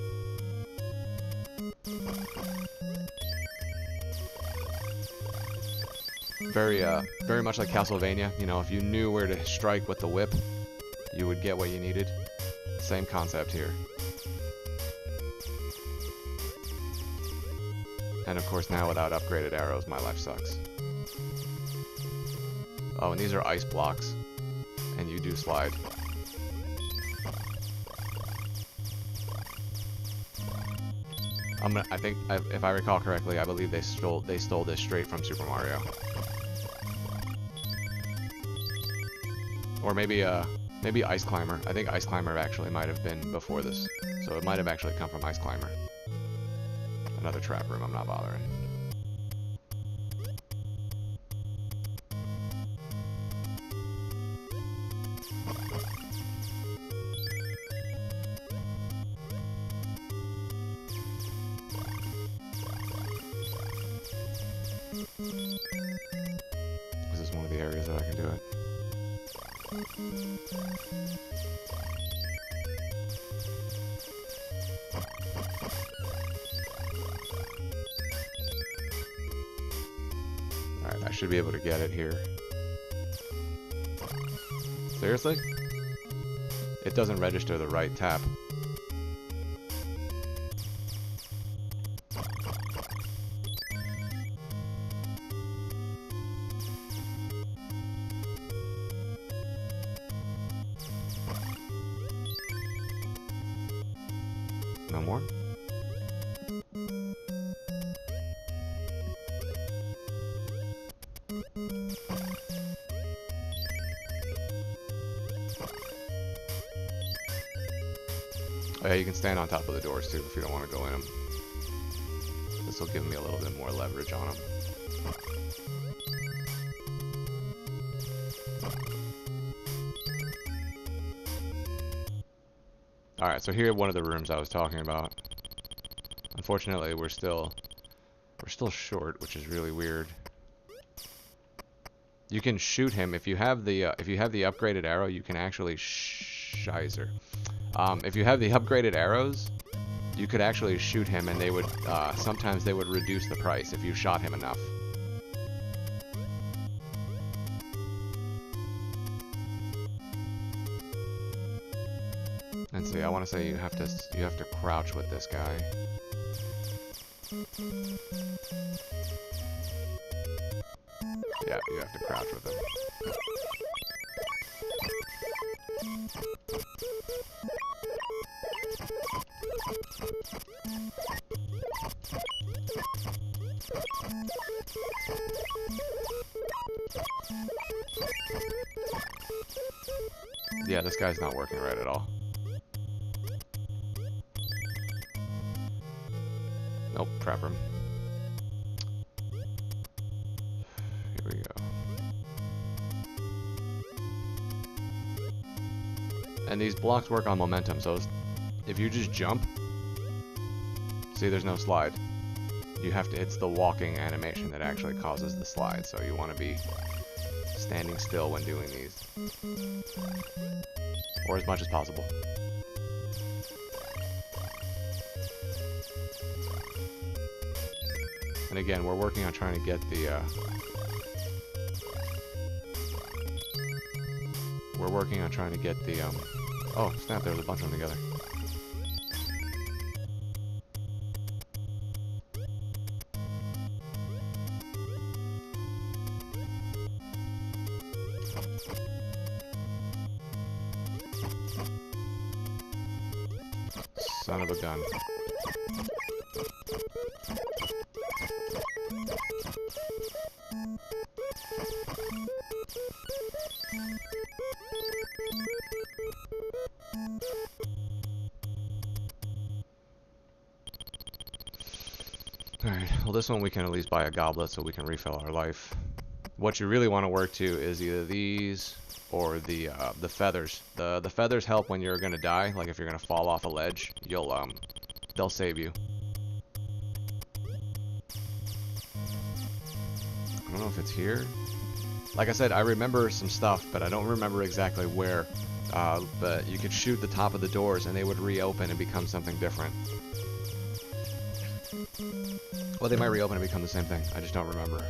Very much like Castlevania, you know, if you knew where to strike with the whip, you would get what you needed. Same concept here. And of course now without upgraded arrows, my life sucks. Oh, and these are ice blocks. And you do slide. I think, if I recall correctly, I believe they stole this straight from Super Mario. Or maybe Maybe Ice Climber. I think Ice Climber actually might have been before this. So it might have actually come from Ice Climber. Another trap room, I'm not bothering. This is one of the areas that I can do it. Alright, I should be able to get it here. Seriously? It doesn't register the right tap. No more? Oh yeah, you can stand on top of the doors too if you don't want to go in them. This will give me a little bit more leverage on them. Alright, so here one of the rooms I was talking about. Unfortunately, we're still short, which is really weird. You can shoot him if you have the upgraded arrow. You can actually shizer. If you have the upgraded arrows, you could actually shoot him, and they would sometimes they would reduce the price if you shot him enough. Let's see. I want to say you have to crouch with this guy. Yeah, you have to crouch with him. Yeah, this guy's not working right at all. Nope, trap him. Here we go. And these blocks work on momentum, so if you just jump, see there's no slide. You have to, it's the walking animation that actually causes the slide, so you want to be standing still when doing these. Or as much as possible. And again, we're working on trying to get the, oh snap, there's a bunch of them together. Son of a gun. Alright, well this one we can at least buy a goblet so we can refill our life. What you really want to work to is either these or the feathers. The feathers help when you're gonna die, like if you're gonna fall off a ledge, they'll save you. I don't know if it's here. Like I said, I remember some stuff, but I don't remember exactly where. But you could shoot the top of the doors and they would reopen and become something different. Well, they might reopen and become the same thing. I just don't remember.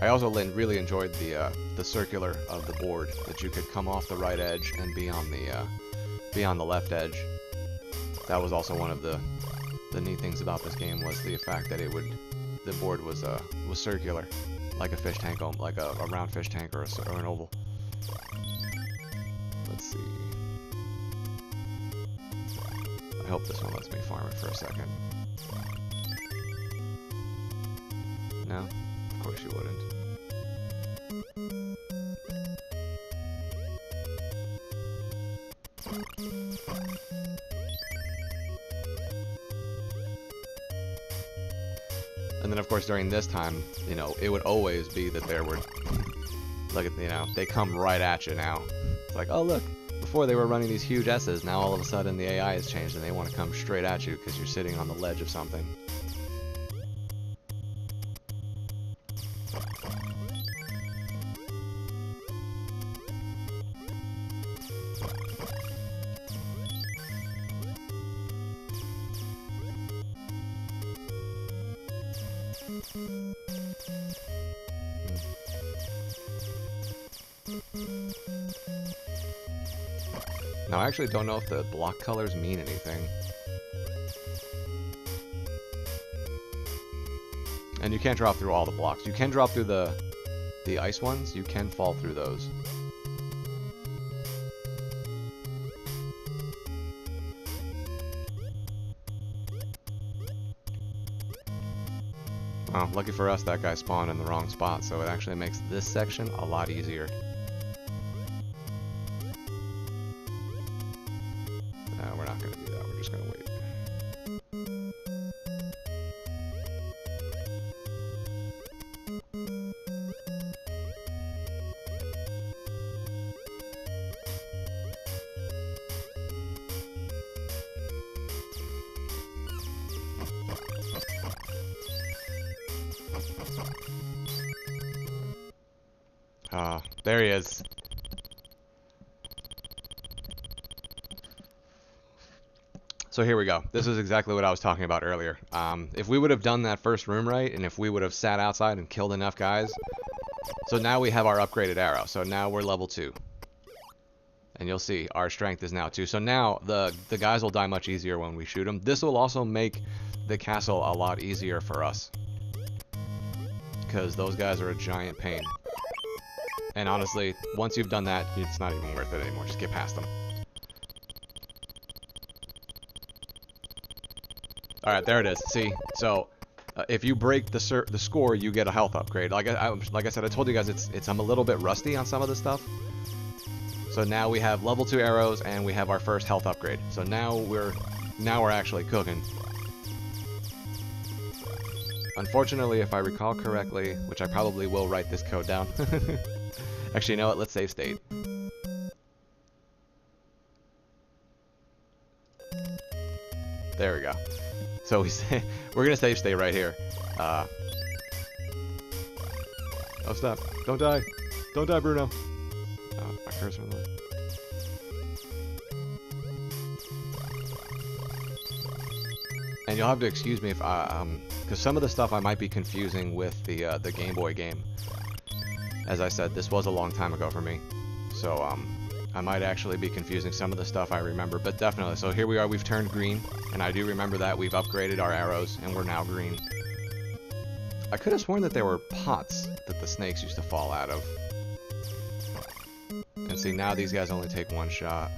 I also really enjoyed the circular of the board, that you could come off the right edge and be on the left edge. That was also one of the neat things about this game, was the fact that the board was circular, like a fish tank, like a round fish tank or an oval. Let's see. I hope this one lets me farm it for a second. No? Of course you wouldn't. And then of course during this time, you know, it would always be that there were, look at, you know, they come right at you now. It's like, oh look, before they were running these huge S's, now all of a sudden the AI has changed and they want to come straight at you because you're sitting on the ledge of something. Now, I actually don't know if the block colors mean anything. And you can't drop through all the blocks. You can drop through the ice ones. You can fall through those. Well, lucky for us, that guy spawned in the wrong spot, so it actually makes this section a lot easier. We're not going to do that. We're just going to wait. Ah, there he is. So here we go. This is exactly what I was talking about earlier. If we would have done that first room right, and if we would have sat outside and killed enough guys, so now we have our upgraded arrow. So now we're level 2. And you'll see, our strength is now 2. So now the guys will die much easier when we shoot them. This will also make the castle a lot easier for us, because those guys are a giant pain. And honestly, once you've done that, it's not even worth it anymore. Just get past them. Alright, there it is. See? So, if you break the score, you get a health upgrade. Like I said, I told you guys I'm a little bit rusty on some of the stuff. So now we have level 2 arrows, and we have our first health upgrade. So now we're actually cooking. Unfortunately, if I recall correctly, which I probably will write this code down. Actually, you know what? Let's save state. There we go. So we're gonna save state right here. Oh, stop! Don't die! Don't die, Bruno! Oh, my cursor on the way. And you'll have to excuse me if because some of the stuff I might be confusing with the Game Boy game. As I said, this was a long time ago for me, so I might actually be confusing some of the stuff I remember, but definitely. So here we are, we've turned green, and I do remember that we've upgraded our arrows, and we're now green. I could have sworn that there were pots that the snakes used to fall out of. And see, now these guys only take one shot.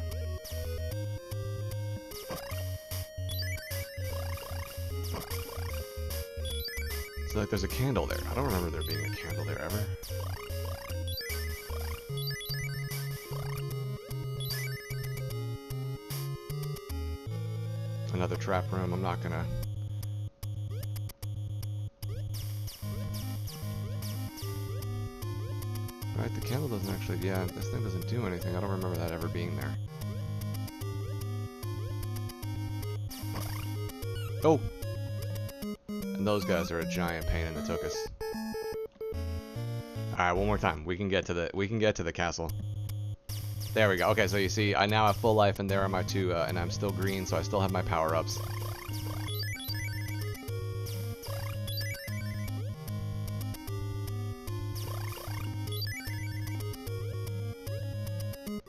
So like there's a candle there. I don't remember there being a candle there ever. Another trap room. I'm not gonna... Alright, the candle doesn't actually... Yeah, this thing doesn't do anything. I don't remember that ever being there. Oh! And those guys are a giant pain in the tuchus. Alright, one more time. We can get to the castle. There we go. Okay, so you see, I now have full life, and there are my 2, and I'm still green, so I still have my power-ups.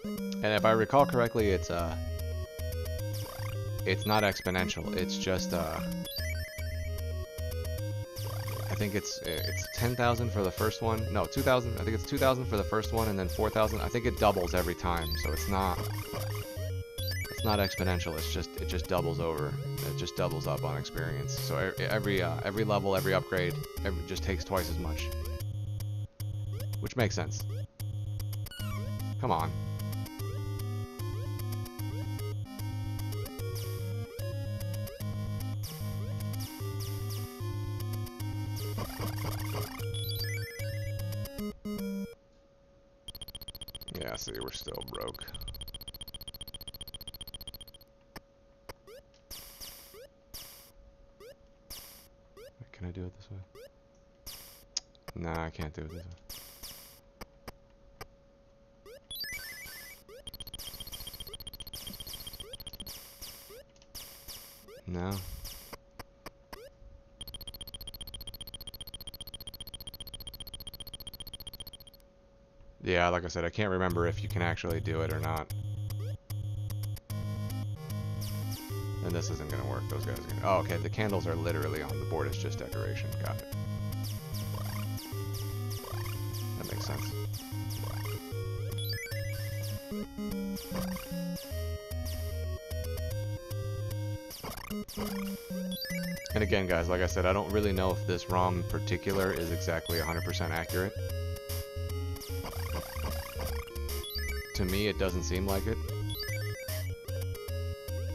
And if I recall correctly, it's not exponential. It's just I think it's 10,000 for the first one. No, 2,000. I think it's 2,000 for the first one, and then 4,000. I think it doubles every time, so it's not it's not exponential. It just doubles over. It just doubles up on experience. So every level, every upgrade, just takes twice as much, which makes sense. Come on. Yeah, see, we're still broke. Can I do it this way? Nah, I can't do it this way. No. Yeah, like I said, I can't remember if you can actually do it or not. And this isn't gonna work. Those guys are gonna... Oh, okay. The candles are literally on the board. It's just decoration. Got it. That makes sense. And again, guys, like I said, I don't really know if this ROM in particular is exactly 100% accurate. To me, it doesn't seem like it.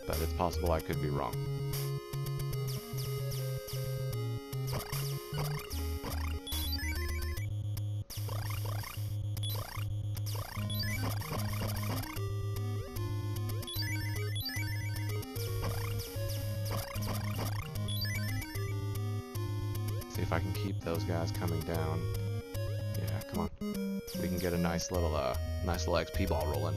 But it's possible I could be wrong. See if I can keep those guys coming down. Yeah, come on. We can get a nice little XP ball rolling.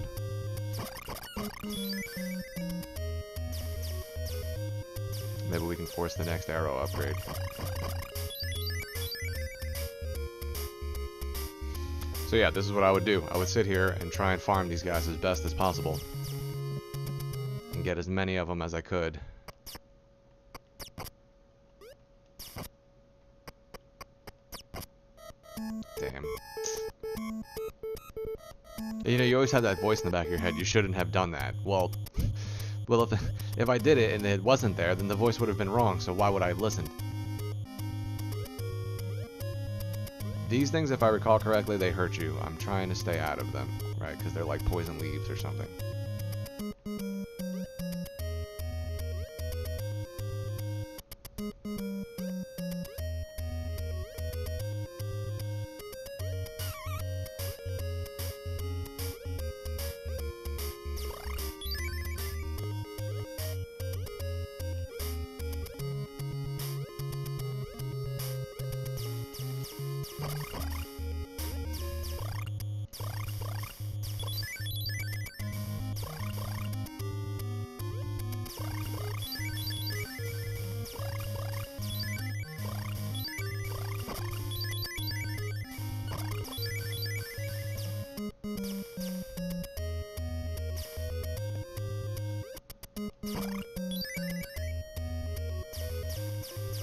Maybe we can force the next arrow upgrade. So yeah, this is what I would do. I would sit here and try and farm these guys as best as possible. And get as many of them as I could. Damn. You know, you always have that voice in the back of your head, you shouldn't have done that. Well, if I did it and it wasn't there, then the voice would have been wrong, so why would I have listened? These things, if I recall correctly, they hurt you. I'm trying to stay out of them, right? Because they're like poison leaves or something.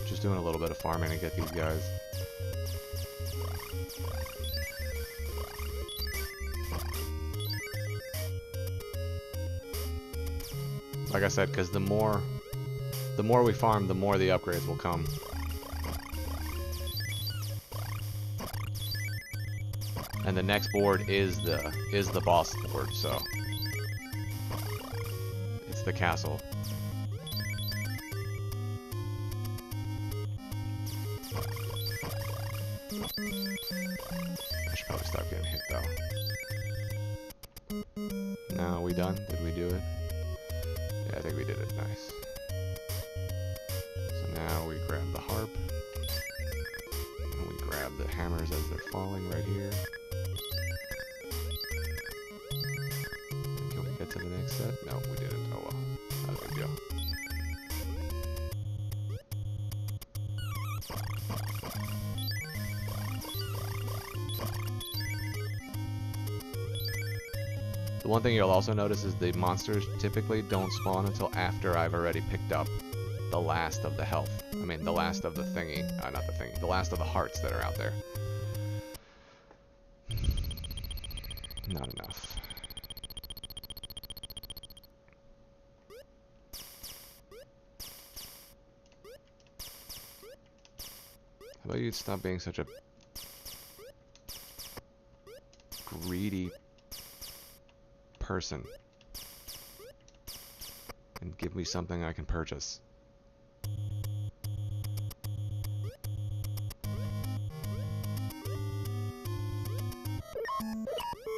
Just doing a little bit of farming to get these guys. Like I said, because the more we farm, the more the upgrades will come. And the next board is the boss board, so it's the castle. I should probably stop getting hit though. No, we done? Did we do it? Yeah, I think we did it. Nice. So now we grab the harp. And we grab the hammers as they're falling right here. Can we get to the next set? No, we didn't. Oh well. Not a big deal. The one thing you'll also notice is the monsters typically don't spawn until after I've already picked up the last of the health. I mean, the last of the thingy. Not the thingy. The last of the hearts that are out there. Not enough. How about you stop being such a greedy person and give me something I can purchase?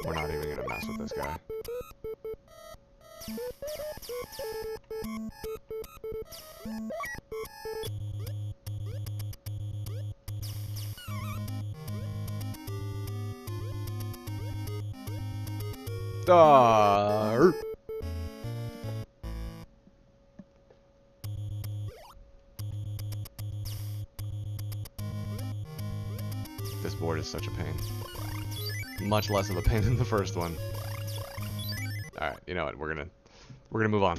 We're not even gonna mess with this guy. This board is such a pain. Much less of a pain than the first one. Alright, you know what, we're gonna move on.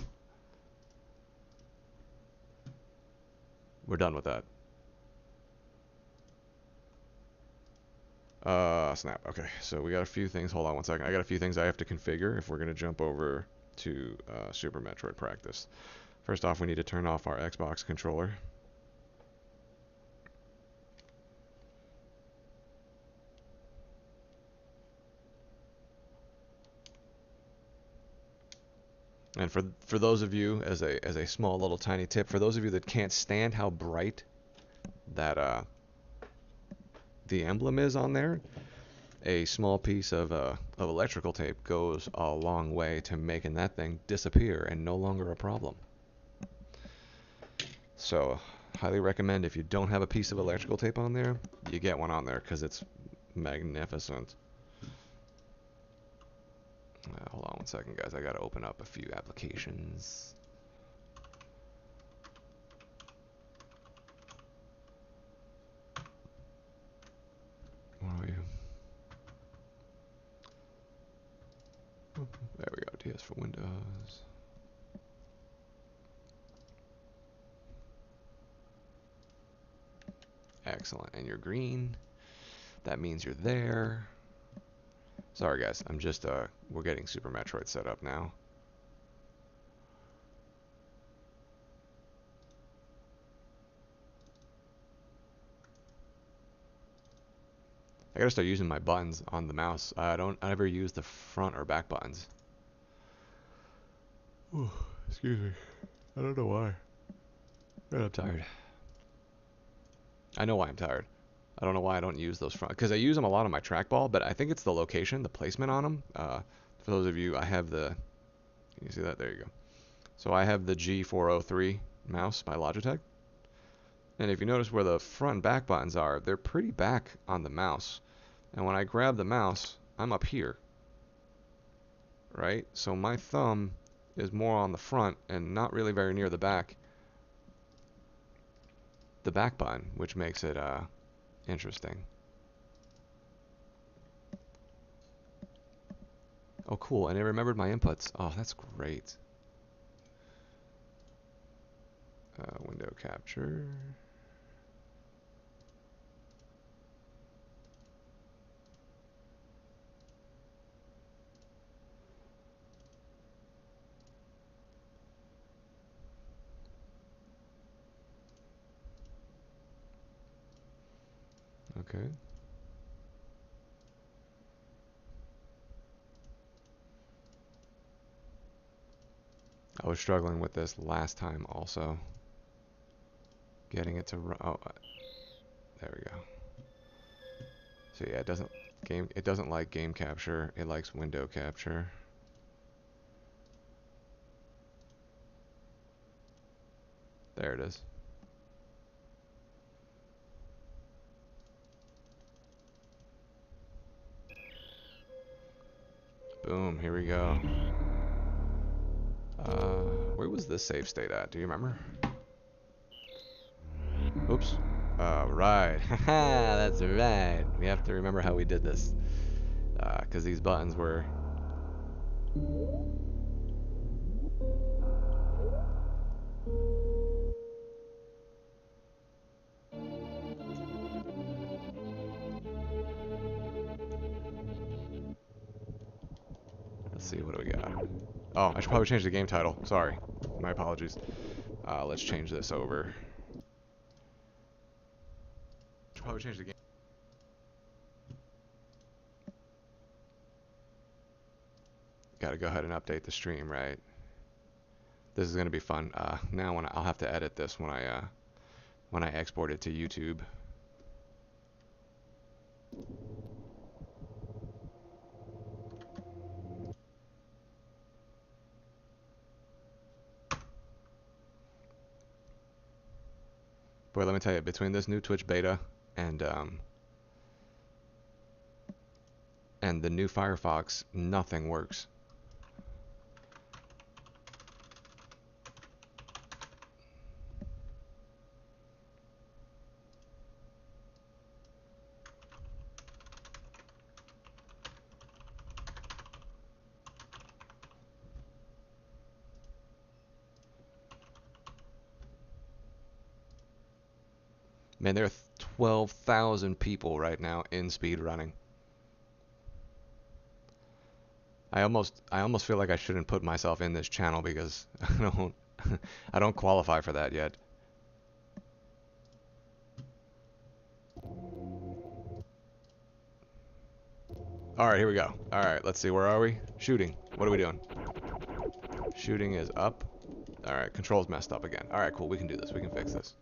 We're done with that. Snap. Okay, so we got a few things. Hold on one second. I got a few things I have to configure if we're gonna jump over to Super Metroid Practice. First off, we need to turn off our Xbox controller. And for those of you, as a small little tiny tip, for those of you that can't stand how bright that the emblem is on there, a small piece of electrical tape goes a long way to making that thing disappear and no longer a problem. So, highly recommend if you don't have a piece of electrical tape on there, you get one on there because it's magnificent. Hold on one second, guys. I gotta open up a few applications. Where are you? There we go. DS for Windows. Excellent. And you're green. That means you're there. Sorry, guys. I'm just, we're getting Super Metroid set up now. I gotta start using my buttons on the mouse. I ever use the front or back buttons. Ooh, excuse me. I don't know why. But I'm tired. I know why I'm tired. I don't know why I don't use those front, because I use them a lot on my trackball, but I think it's the location, the placement on them. For those of you, I have the, can you see that? There you go. So I have the G403 mouse by Logitech. And if you notice where the front and back buttons are, they're pretty back on the mouse. And when I grab the mouse, I'm up here. Right? So my thumb is more on the front and not really very near the back button, which makes it interesting. Oh, cool. And it remembered my inputs. Oh, that's great. Window capture. Okay. I was struggling with this last time also. Getting it to run. Oh, there we go. So yeah, it doesn't like game capture. It likes window capture. There it is. Boom, here we go. Where was this save state at? Do you remember? Oops. Right. Haha, that's right. We have to remember how we did this. Because these buttons were... Let's see, what do we got? Oh, I should probably change the game title. Sorry. My apologies. Let's change this over. probably change the game. Gotta go ahead and update the stream, right? This is gonna be fun. Now I'll have to edit this when I export it to YouTube. Boy, let me tell you, between this new Twitch beta and the new Firefox, nothing works. Man, there are 12,000 people right now in speedrunning. I almost feel like I shouldn't put myself in this channel because I don't qualify for that yet. All right, here we go. All right, let's see. Where are we? Shooting. What are we doing? Shooting is up. All right, controls messed up again. All right, cool. We can do this. We can fix this.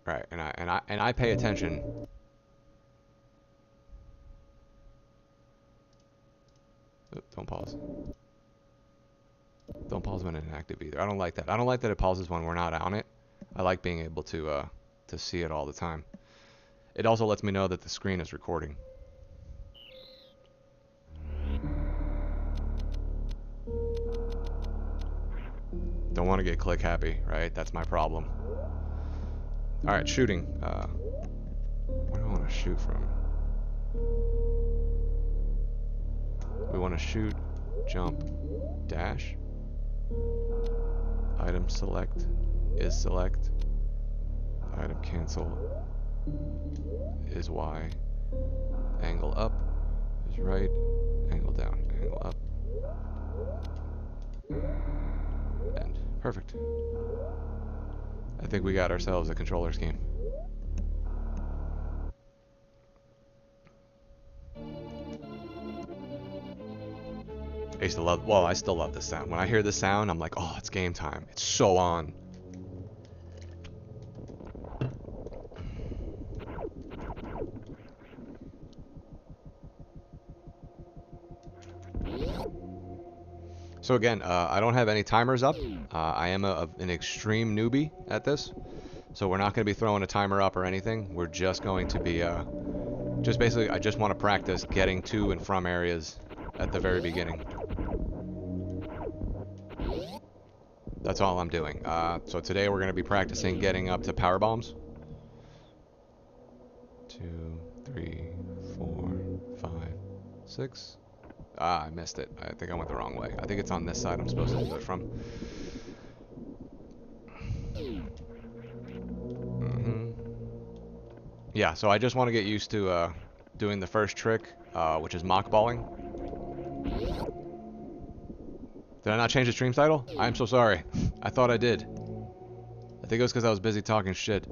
Right, and I pay attention. Don't pause. Don't pause when inactive either. I don't like that. I don't like that it pauses when we're not on it. I like being able to see it all the time. It also lets me know that the screen is recording. Don't want to get click happy, right? That's my problem. All right, shooting. Where do I want to shoot from? We want to shoot, jump, dash. Item select is select. Item cancel is Y. Angle up is right. Angle down, angle up. And perfect. I think we got ourselves a controller scheme. I used to love, well, I still love this sound. When I hear this sound, I'm like, oh, it's game time. It's so on. So again, I don't have any timers up. I am an extreme newbie at this. So we're not going to be throwing a timer up or anything. We're just going to be, just basically, I just want to practice getting to and from areas at the very beginning. That's all I'm doing. So today we're going to be practicing getting up to power bombs. 2, 3, 4, 5, 6. Ah, I missed it. I think I went the wrong way. I think it's on this side I'm supposed to do it from. Yeah, so I just want to get used to doing the first trick, which is mockballing. Did I not change the stream title? I'm so sorry. I thought I did. I think it was because I was busy talking shit.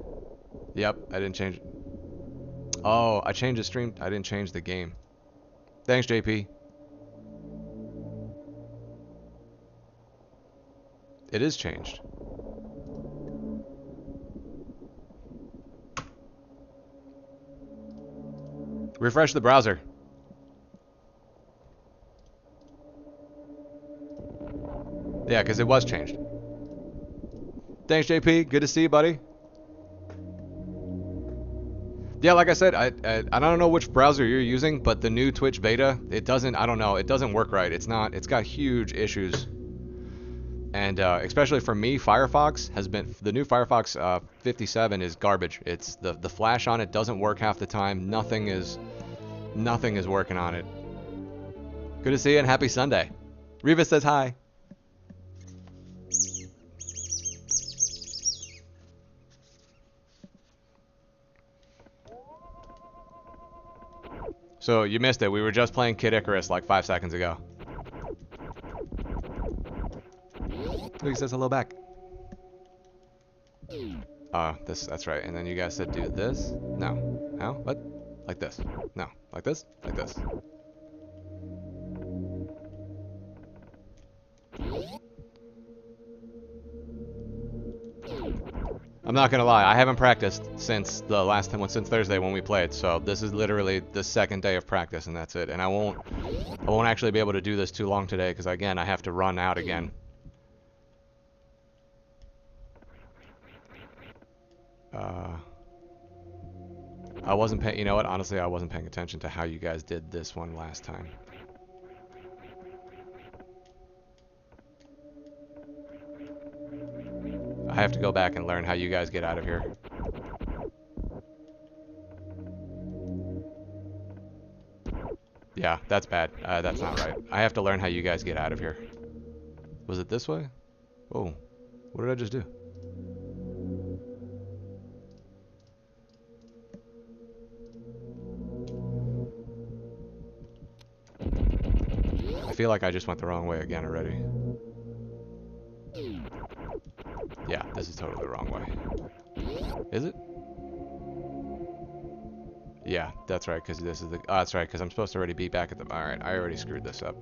Yep, I didn't change it. Oh, I changed the stream. I didn't change the game. Thanks, JP. It is changed. Refresh the browser. Yeah, because it was changed. Thanks, JP. Good to see you, buddy. Yeah, like I said, I don't know which browser you're using, but the new Twitch beta, it doesn't, I don't know, it doesn't work right. It's got huge issues. And especially for me, Firefox has been, the new Firefox 57 is garbage. It's the flash on it doesn't work half the time. Nothing is working on it. Good to see you and happy Sunday. Reva says hi. So you missed it. We were just playing Kid Icarus like 5 seconds ago. Oh, he says hello back. That's right. And then you guys said do this. No. How? What? Like this. No. Like this? Like this. I'm not gonna lie, I haven't practiced since the last time, since Thursday when we played, so this is literally the second day of practice and that's it. And I won't actually be able to do this too long today because again, I have to run out again. I wasn't paying, you know what, honestly I wasn't paying attention to how you guys did this one last time. I have to go back and learn how you guys get out of here. Yeah, that's bad. That's not right. I have to learn how you guys get out of here. Was it this way? Oh, what did I just do? I feel like I just went the wrong way again already. Yeah, this is totally the wrong way. Is it? Yeah, that's right, because this is the... Oh, that's right, because I'm supposed to already be back at the... Alright, I already screwed this up.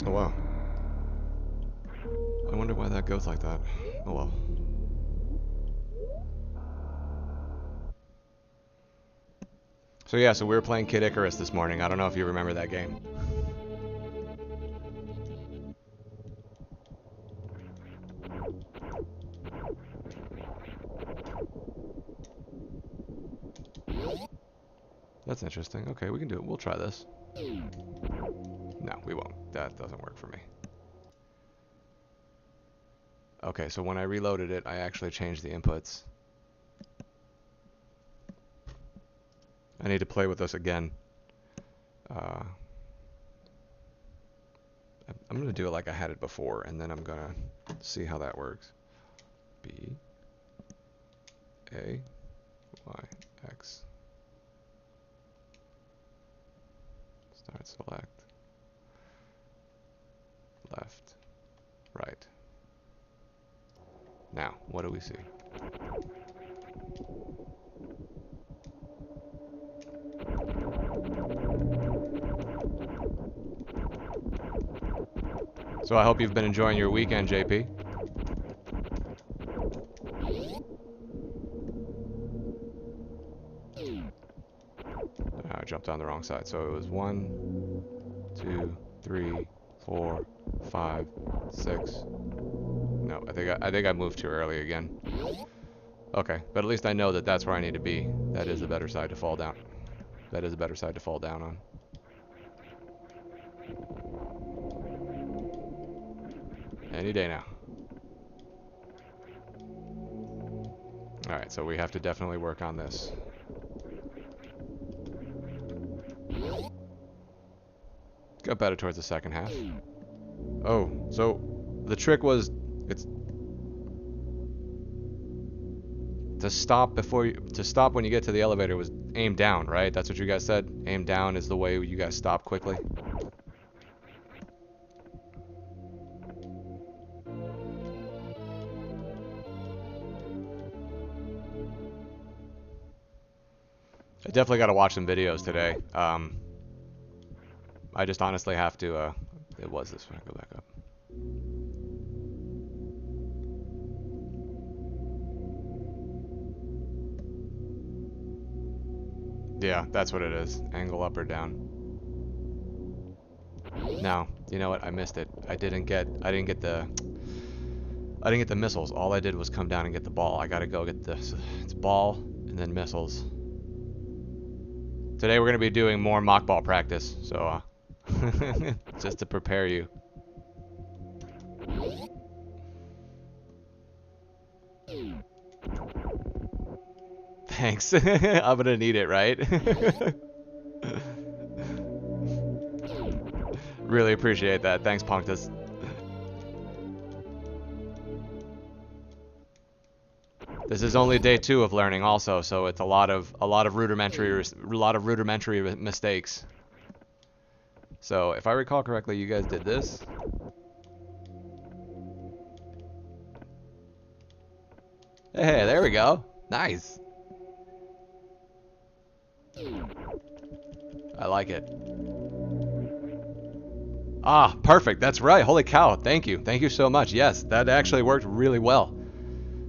Oh, wow. I wonder why that goes like that. Oh, well. So yeah, so we were playing Kid Icarus this morning. I don't know if you remember that game. That's interesting. Okay, we can do it. We'll try this. No, we won't. That doesn't work for me. Okay, so when I reloaded it, I actually changed the inputs. I need to play with this again. I'm going to do it like I had it before, and then I'm going to see how that works. B, A, Y, X. Start select. Left. Right. Now, what do we see? So I hope you've been enjoying your weekend, JP. I jumped on the wrong side. So it was 1, 2, 3, 4, 5, 6. No, I think I moved too early again. Okay, but at least I know that that's where I need to be. That is a better side to fall down. That is a better side to fall down on. Any day now. Alright, so we have to definitely work on this. Got better towards the second half. Oh, so the trick was it's to stop when you get to the elevator was aim down, right? That's what you guys said. Aim down is the way you guys stop quickly. I definitely got to watch some videos today. I just honestly have to, it was this way, go back up. Yeah, that's what it is. Angle up or down. No, you know what? I missed it. I didn't get the missiles. All I did was come down and get the ball. I gotta go get this. It's ball and then missiles. Today we're gonna be doing more mock ball practice, so just to prepare you. thanks. I'm gonna need it, right? Really appreciate that. Thanks, Punctus. This is only day 2 of learning, also, so it's a lot of rudimentary mistakes. So, if I recall correctly, you guys did this. Hey, there we go. Nice. I like it. Ah, perfect. That's right. Holy cow. Thank you. Thank you so much. Yes, that actually worked really well.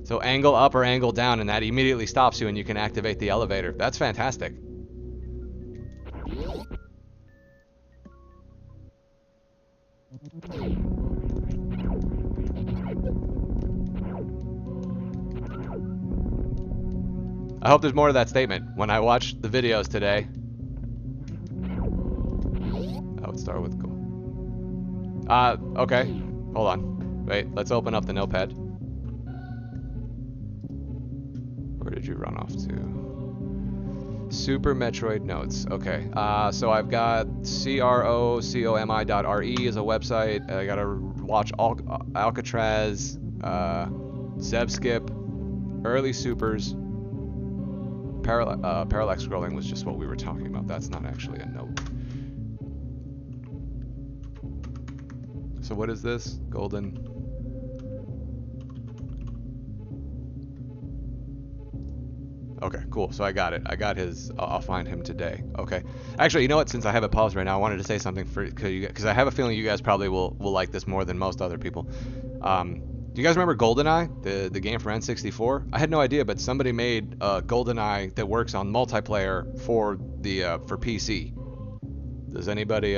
So angle up or angle down, and that immediately stops you, and you can activate the elevator. That's fantastic. I hope there's more to that statement. When I watched the videos today, I would start with cool. Okay. Hold on. Wait, let's open up the notepad. Where did you run off to? Super Metroid notes. Okay. So I've got crocomi.re is a website. I gotta watch Alcatraz, Zebskip, early supers. Parallax scrolling was just what we were talking about. That's not actually a note. So what is this? Golden. Okay, cool. So I got it. I got his. I'll find him today. Okay. Actually, you know what? Since I have it paused right now, I wanted to say something for because I have a feeling you guys probably will like this more than most other people. Do you guys remember GoldenEye, the game for N64? I had no idea, but somebody made GoldenEye that works on multiplayer for the for PC. Does anybody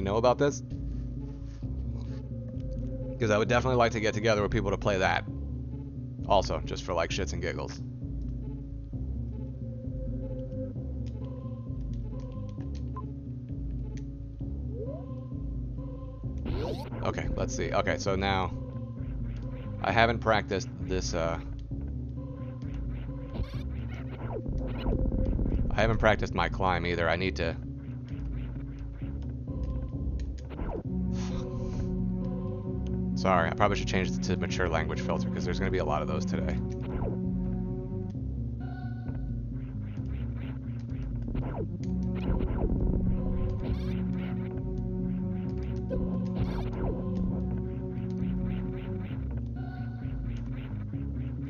know about this? Because I would definitely like to get together with people to play that. Also, just for like shits and giggles. Okay, let's see. Okay, so now I haven't practiced this I haven't practiced my climb either. I need to Sorry, I probably should change it to mature language filter because there's going to be a lot of those today.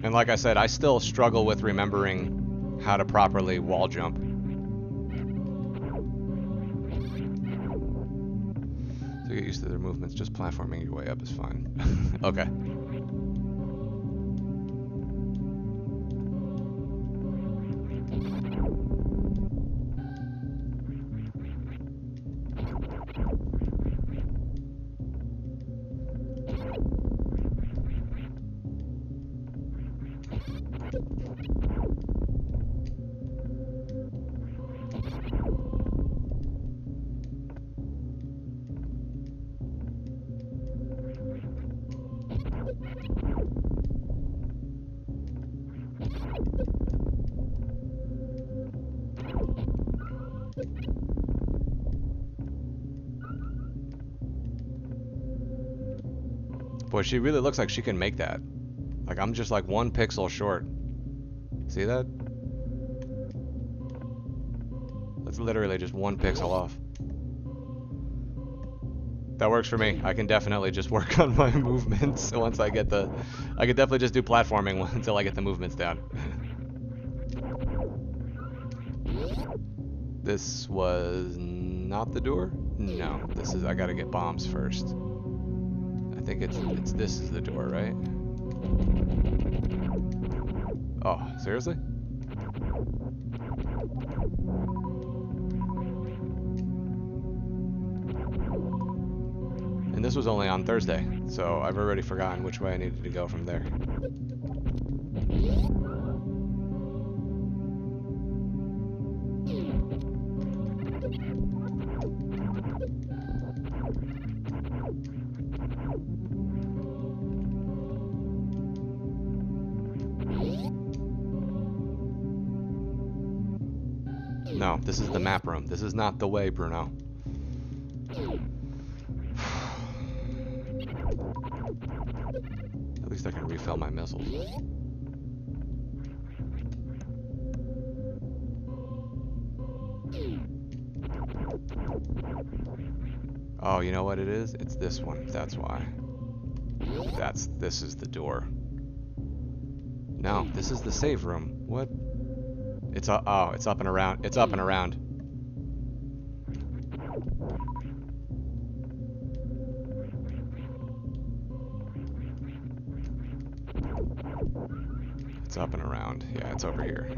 And like I said, I still struggle with remembering how to properly wall jump. To get used to their movements, just platforming your way up is fine. Okay. Boy, she really looks like she can make that. Like, I'm just like 1 pixel short. See that? That's literally just 1 pixel off. That works for me. I can definitely just work on my movements once I get the... I can definitely just do platforming until I get the movements down. This was not the door? No, this is... I gotta get bombs first. I think it's this is the door, right? Oh, seriously? And this was only on Thursday, so I've already forgotten which way I needed to go from there. No, this is the map room. This is not the way, Bruno. At least I can refill my missiles. Oh, you know what it is? It's this one. That's why. This is the door. No, this is the save room. What? It's oh, it's up and around. It's up and around. It's up and around. Yeah, it's over here.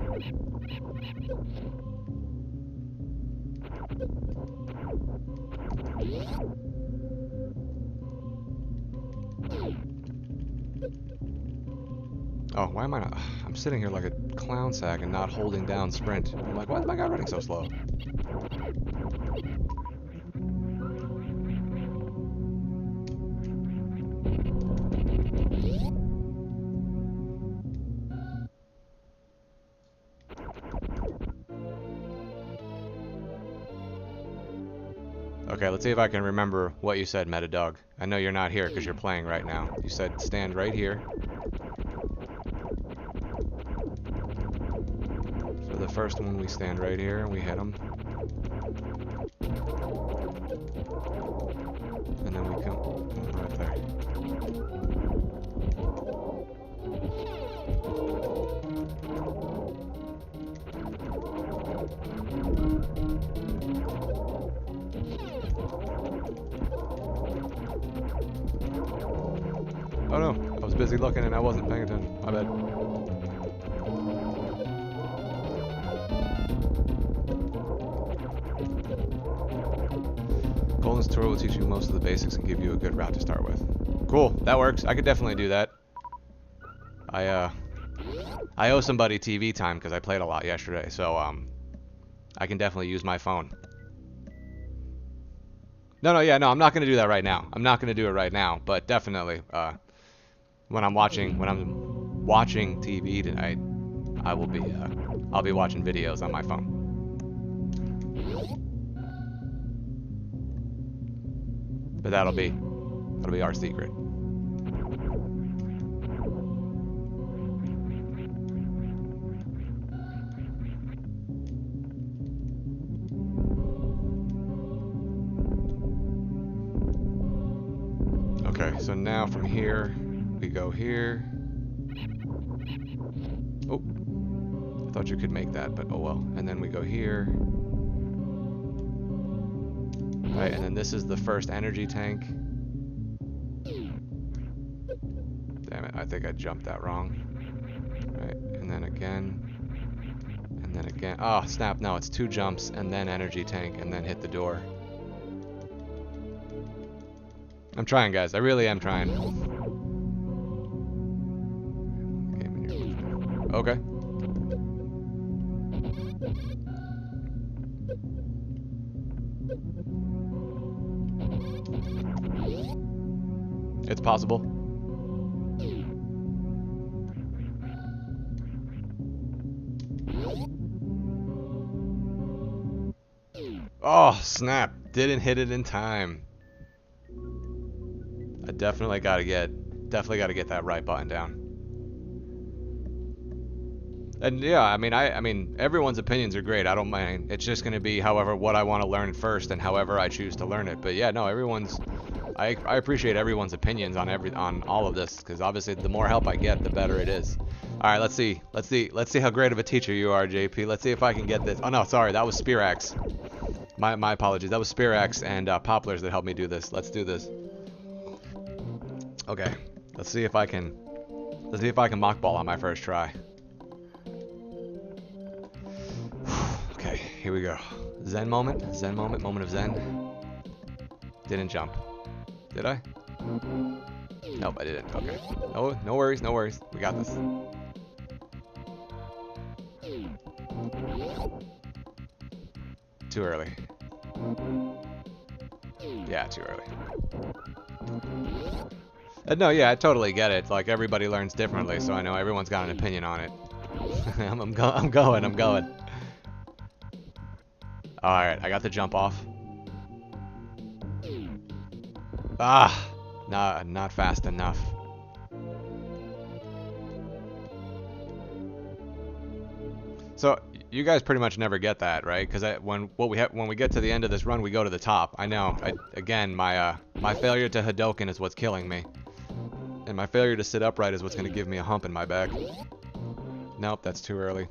Oh, why am I not? I'm sitting here like a clown sack and not holding down sprint. I'm like, why is my guy running so slow? Okay, let's see if I can remember what you said, Metadog. I know you're not here because you're playing right now. You said stand right here. So the first one, we stand right here and we hit him. And then we come right there. Oh no, I was busy looking and I wasn't paying attention. My bad. Golden's tutorial will teach you most of the basics and give you a good route to start with. Cool, that works. I could definitely do that. I owe somebody TV time because I played a lot yesterday, so I can definitely use my phone. No, I'm not gonna do that right now. I'm not gonna do it right now, but definitely, when I'm watching TV tonight, I'll be watching videos on my phone. But that'll be our secret. Okay, so now from here, we go here. Oh, I thought you could make that, but oh well. And then we go here. Right, and then this is the first energy tank. Damn it, I think I jumped that wrong. Right, and then again. And then again. Oh, snap, no, it's 2 jumps, and then energy tank, and then hit the door. I'm trying, guys. I really am trying. Okay. It's possible. Oh, snap. Didn't hit it in time. I definitely gotta get that right button down. And yeah, I mean, everyone's opinions are great. I don't mind. It's just gonna be what I want to learn first and however I choose to learn it. But yeah, no, I appreciate everyone's opinions on all of this, because obviously the more help I get, the better it is. All right, let's see how great of a teacher you are, JP. Let's see if I can get this. Oh no, sorry, that was Spear Axe. My apologies. That was Spear Axe and Poplars that helped me do this. Let's do this. Okay, let's see if I can mock ball on my first try. Okay, here we go. Zen moment, moment of Zen. Didn't jump. Did I? Nope, I didn't. Okay. No worries. We got this. Too early. Yeah, too early. No, yeah, I totally get it. Like, everybody learns differently, so I know everyone's got an opinion on it. I'm going. Alright, I got the jump off. Ah! Nah, not fast enough. So, you guys pretty much never get that, right? Because when we get to the end of this run, we go to the top. I know. Again, my failure to Hadoken is what's killing me. And my failure to sit upright is what's going to give me a hump in my back. Nope, that's too early.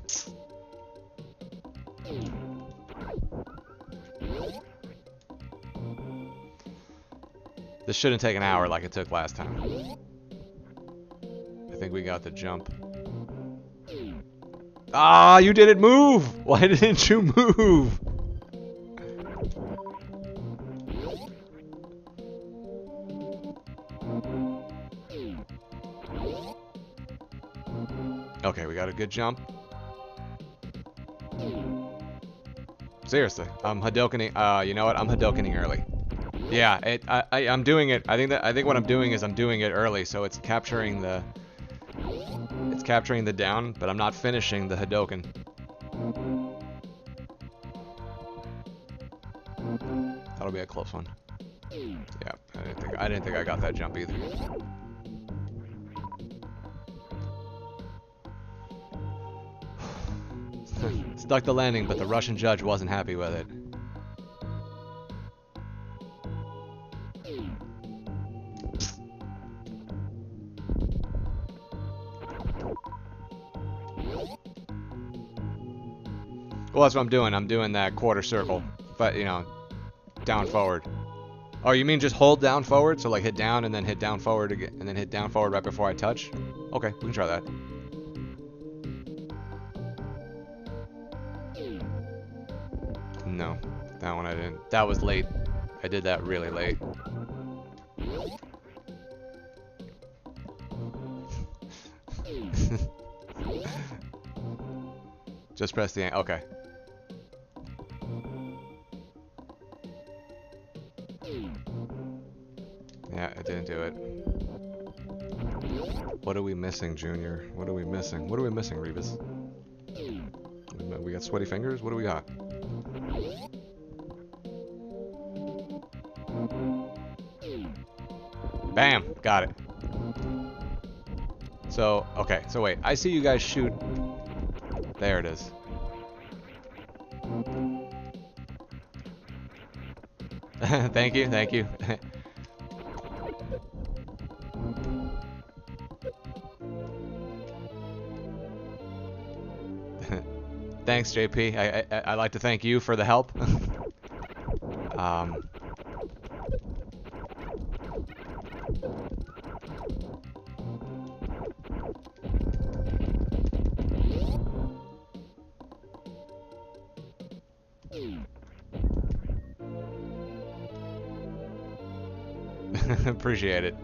This shouldn't take an hour like it took last time. I think we got the jump. Ah, you didn't move! Why didn't you move? Okay, we got a good jump. Seriously, I'm Hadokening. You know what? I'm Hadokening early. Yeah, I'm doing it. I think what I'm doing is I'm doing it early, so it's capturing the down, but I'm not finishing the Hadoken. That'll be a close one. Yeah, I didn't think I got that jump either. Stuck the landing, but the Russian judge wasn't happy with it. Well, that's what I'm doing. I'm doing that quarter circle, but you know, down forward. Oh, you mean just hold down forward? So like hit down and then hit down forward again, and then hit down forward right before I touch? Okay, we can try that. No, that one I didn't. That was late. I did that really late. Just press the... Okay. Yeah, I didn't do it. What are we missing, Junior? What are we missing? What are we missing, Rebus? We got sweaty fingers? What do we got? Bam! Got it. So, okay. So wait. I see you guys shoot... There it is. Thank you, thank you. Thanks, JP. I'd like to thank you for the help. Appreciate it.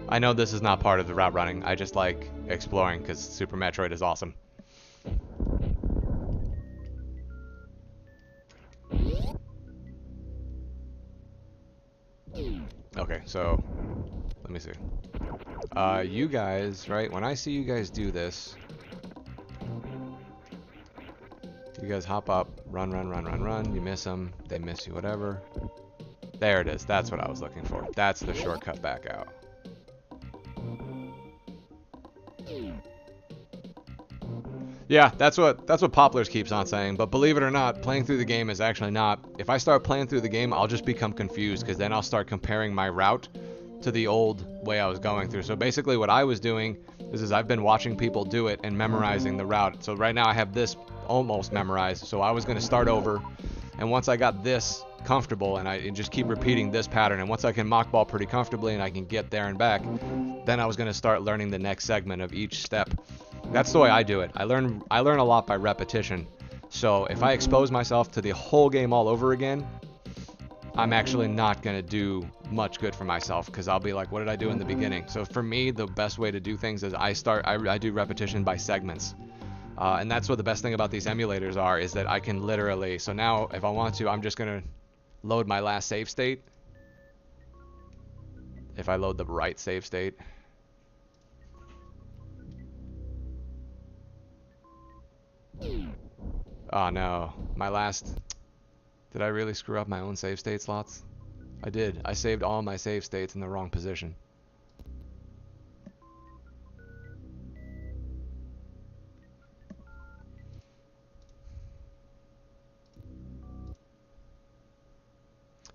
I know this is not part of the route running. I just like exploring because Super Metroid is awesome. Okay, so let me see. You guys, right? When I see you guys do this, you guys hop up, run, run, run, run, run. You miss them, they miss you, whatever. There it is. That's what I was looking for. That's the shortcut back out. Yeah, that's what Poplars keeps on saying, but believe it or not, playing through the game is actually not. If I start playing through the game, I'll just become confused because then I'll start comparing my route to the old way I was going through. So basically what I was doing is I've been watching people do it and memorizing the route. So right now I have this almost memorized. So I was going to start over, and once I got this comfortable and I just keep repeating this pattern, and once I can mock ball pretty comfortably and I can get there and back, then I was going to start learning the next segment of each step. That's the way I do it. I learn a lot by repetition. So if I expose myself to the whole game all over again, I'm actually not going to do much good for myself because I'll be like, what did I do in the beginning? So for me, the best way to do things is I do repetition by segments. And that's what the best thing about these emulators are, is that I can literally, so now if I want to, I'm just going to load my last save state. If I load the right save state. Oh no, my last... Did I really screw up my own save state slots? I did. I saved all my save states in the wrong position.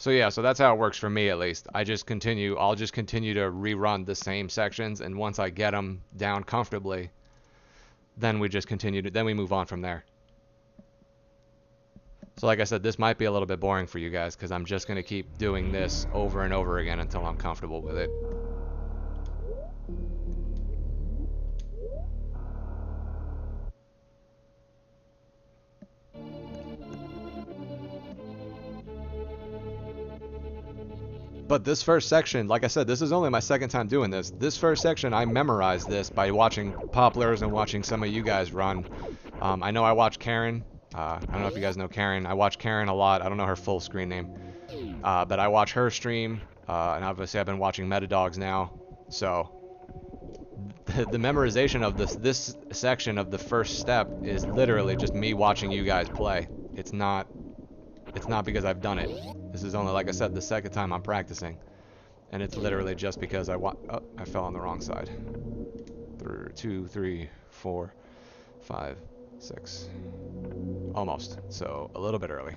So yeah, so that's how it works for me at least. I'll just continue to rerun the same sections, and once I get them down comfortably, then we just then we move on from there. So like I said, this might be a little bit boring for you guys because I'm just going to keep doing this over and over again until I'm comfortable with it. But this first section, like I said, this is only my second time doing this. This first section, I memorized this by watching Poplars and watching some of you guys run. I know I watch Karen. I don't know if you guys know Karen. I watch Karen a lot. I don't know her full screen name. But I watch her stream. And obviously I've been watching Metadogs now. So the memorization of this section of the first step is literally just me watching you guys play. It's not because I've done it. This is only, like I said, the second time I'm practicing. And it's literally just because I fell on the wrong side. 2, 3, 4, 5, 6. Almost. So, a little bit early.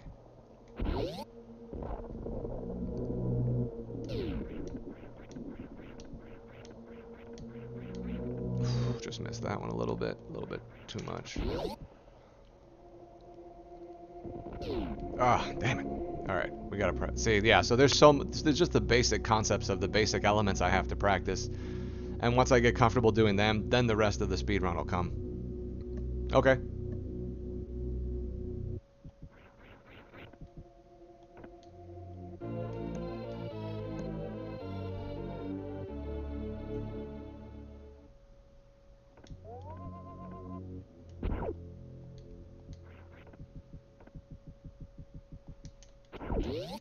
Just missed that one a little bit too much. Ah, damn it. Alright, we gotta see, yeah, so there's just the basic concepts of the basic elements I have to practice. And once I get comfortable doing them, then the rest of the speedrun will come. Okay.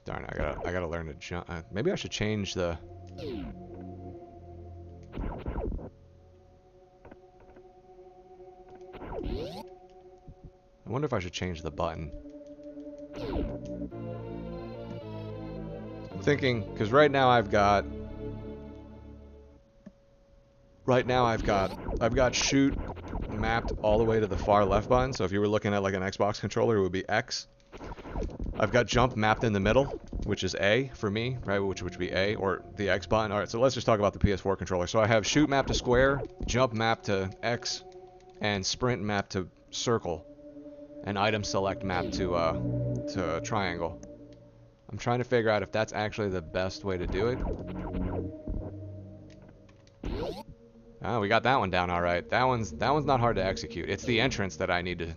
Darn, I gotta learn to jump. Maybe I should change the... I wonder if I should change the button. I'm thinking, because right now I've got shoot mapped all the way to the far left button. So if you were looking at like an Xbox controller, it would be X. I've got jump mapped in the middle, which is A for me, right? Which would be A, or the X button. All right, so let's just talk about the PS4 controller. So I have shoot mapped to square, jump mapped to X, and sprint mapped to circle, and item select mapped to triangle. I'm trying to figure out if that's actually the best way to do it. Oh, we got that one down all right. That one's not hard to execute. It's the entrance that I need to...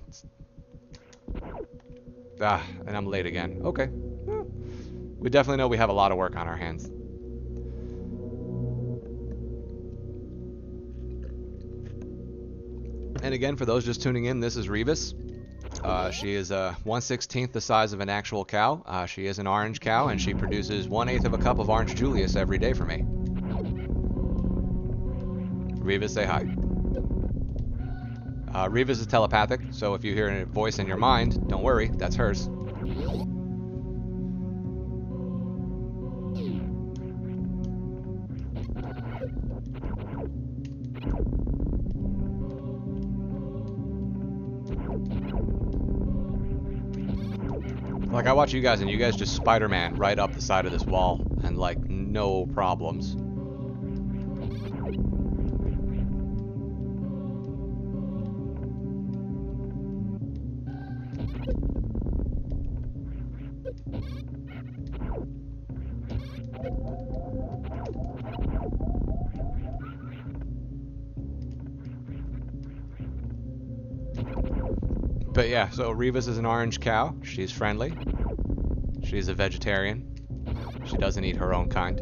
Ah, and I'm late again. Okay. Well, we definitely know we have a lot of work on our hands. And again, for those just tuning in, this is Revis. She is 1/16 the size of an actual cow. She is an orange cow, and she produces 1/8 of a cup of orange Julius every day for me. Revis, say hi. Revis is telepathic, so if you hear a voice in your mind, don't worry, that's hers. Like, I watch you guys, and you guys just Spider-Man right up the side of this wall, and like, no problems. But yeah, so Revis is an orange cow. She's friendly. She's a vegetarian. She doesn't eat her own kind.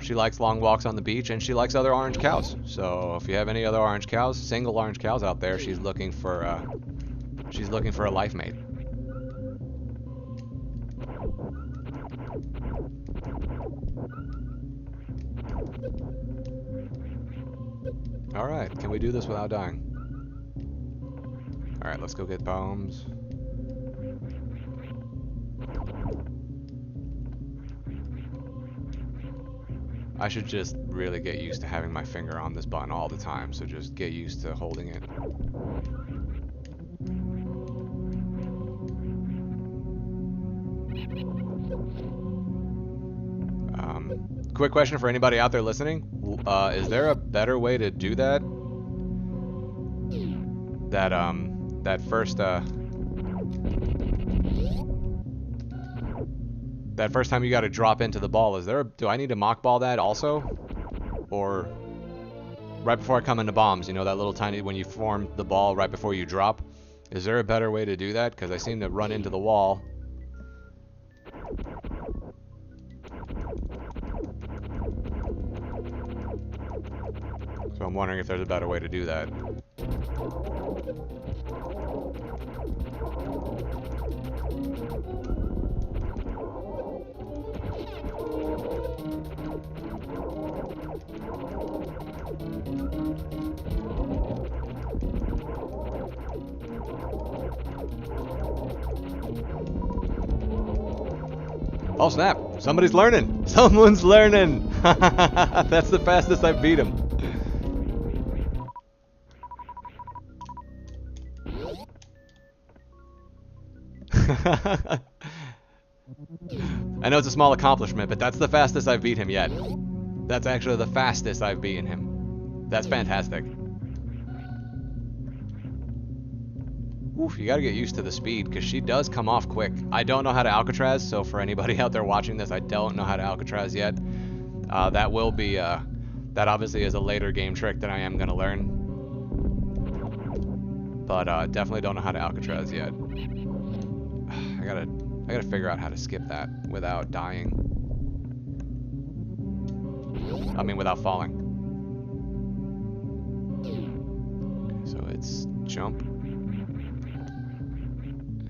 She likes long walks on the beach, and she likes other orange cows. So if you have any other orange cows, single orange cows out there, she's looking for a life mate. Alright, can we do this without dying? Alright, let's go get bombs. I should just really get used to having my finger on this button all the time, so just get used to holding it. Quick question for anybody out there listening. Is there a better way to do that? That first time you got to drop into the ball, do I need to mock ball that also? Or right before I come into bombs, you know, that little tiny, when you form the ball right before you drop? Is there a better way to do that? Because I seem to run into the wall. So I'm wondering if there's a better way to do that. Oh snap! Somebody's learning! Someone's learning! That's the fastest I've beat him. I know it's a small accomplishment, but that's the fastest I've beat him yet. That's actually the fastest I've beaten him. That's fantastic. Oof, you gotta get used to the speed, because she does come off quick. I don't know how to Alcatraz, so for anybody out there watching this, I don't know how to Alcatraz yet. That will be, that obviously is a later game trick that I am gonna learn. But, definitely don't know how to Alcatraz yet. I gotta figure out how to skip that without dying. I mean, without falling. Okay, so it's jump.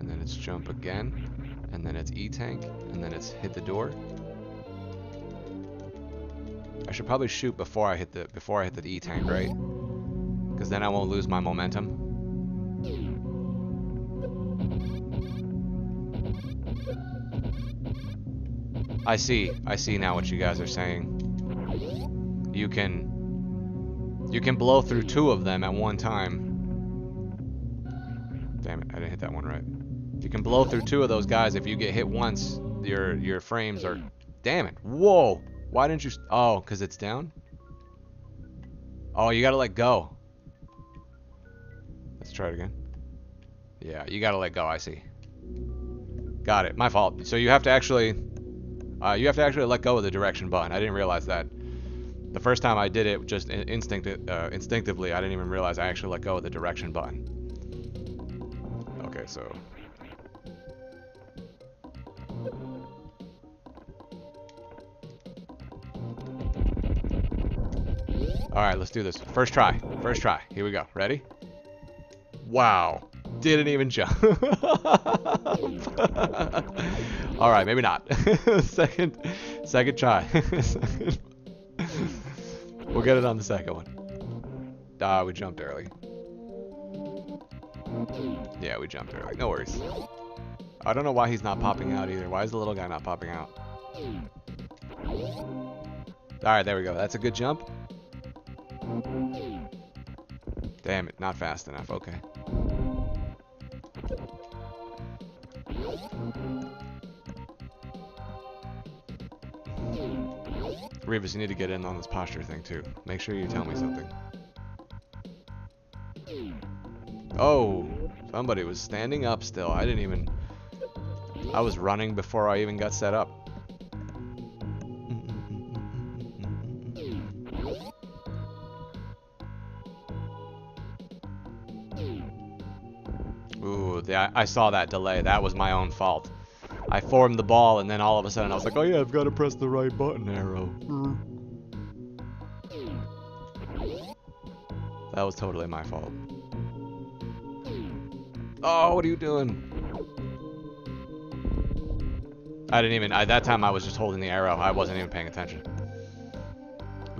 And then it's jump again. And then it's E-tank. And then it's hit the door. I should probably shoot before I hit the E-tank, right? Because then I won't lose my momentum. I see now what you guys are saying. You can blow through two of them at one time. Damn it, I didn't hit that one right. You can blow through two of those guys. If you get hit once, your frames are... Damn it. Whoa. Why didn't you... Oh, because it's down? Oh, you gotta let go. Let's try it again. Yeah, you gotta let go, I see. Got it. My fault. So you have to actually let go of the direction button. I didn't realize that. The first time I did it, just instinctively, I didn't even realize I actually let go of the direction button. Okay, so... Alright, let's do this. First try. First try. Here we go. Ready? Wow. Didn't even jump. Alright, maybe not. Second try. We'll get it on the second one. Ah, we jumped early. Yeah, we jumped early. No worries. I don't know why he's not popping out either. Why is the little guy not popping out? Alright, there we go. That's a good jump. Damn it, not fast enough. Okay. Revis, you need to get in on this posture thing too. Make sure you tell me something. Oh, somebody was standing up still. I was running before I even got set up. Ooh, I saw that delay. That was my own fault. I formed the ball, and then all of a sudden I was like, oh yeah, I've got to press the right button arrow. That was totally my fault. Oh, what are you doing? That time I was just holding the arrow. I wasn't even paying attention.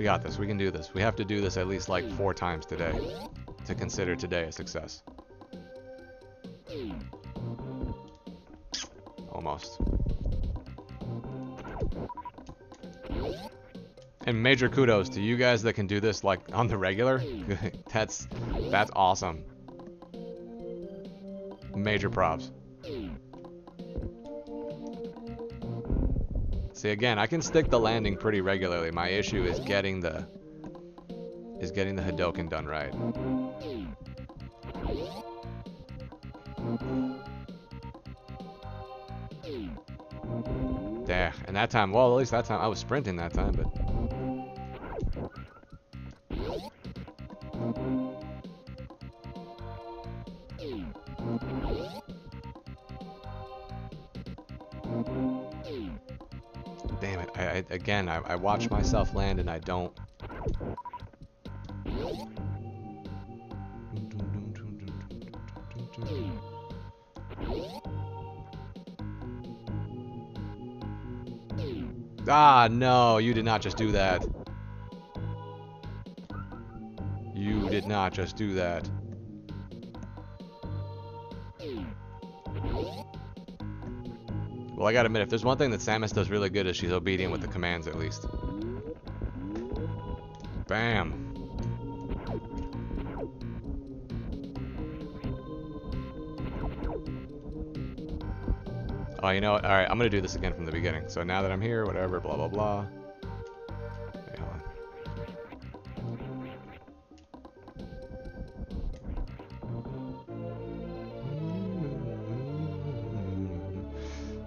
We got this. We can do this. We have to do this at least like 4 times today to consider today a success. Almost. And major kudos to you guys that can do this like on the regular. That's awesome. Major props. See, again, I can stick the landing pretty regularly. My issue is getting the Hadoken done right. There, and that time, well, at least that time I was sprinting that time, but damn it, I watch myself land and I don't. Ah, no, you did not just do that. You did not just do that. Well, I gotta admit, if there's one thing that Samus does really good is she's obedient with the commands, at least. Bam. Oh, you know what? Alright, I'm gonna do this again from the beginning. So now that I'm here, whatever, blah, blah, blah. Okay, hold on.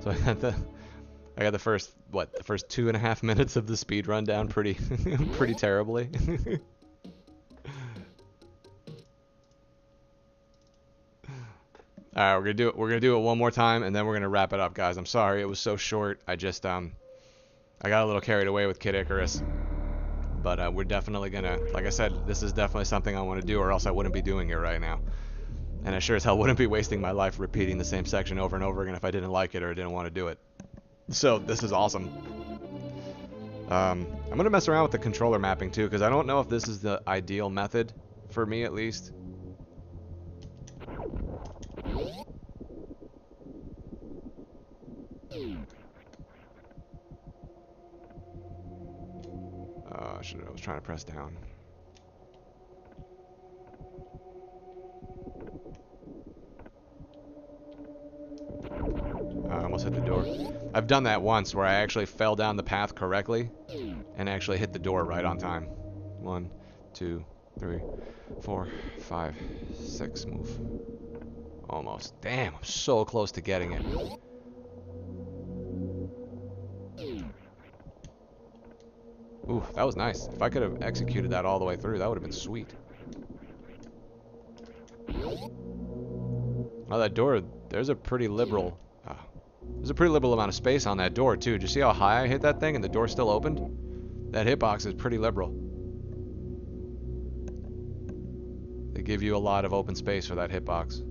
So I got the first, what, the first 2.5 minutes of the speed run down pretty, pretty terribly. Alright, we're gonna do it one more time and then we're gonna wrap it up, guys. I'm sorry it was so short. I just I got a little carried away with Kid Icarus. But we're definitely gonna, like I said, this is definitely something I want to do, or else I wouldn't be doing it right now. And I sure as hell wouldn't be wasting my life repeating the same section over and over again if I didn't like it or didn't want to do it. So this is awesome. I'm gonna mess around with the controller mapping too, because I don't know if this is the ideal method for me, at least. I was trying to press down. I almost hit the door. I've done that once where I actually fell down the path correctly and actually hit the door right on time. 1, 2, 3, 4, 5, 6, move. Almost. Damn, I'm so close to getting it. Ooh, that was nice. If I could have executed that all the way through, that would have been sweet. Oh, that door, there's a pretty liberal amount of space on that door, too. Did you see how high I hit that thing and the door still opened? That hitbox is pretty liberal. They give you a lot of open space for that hitbox.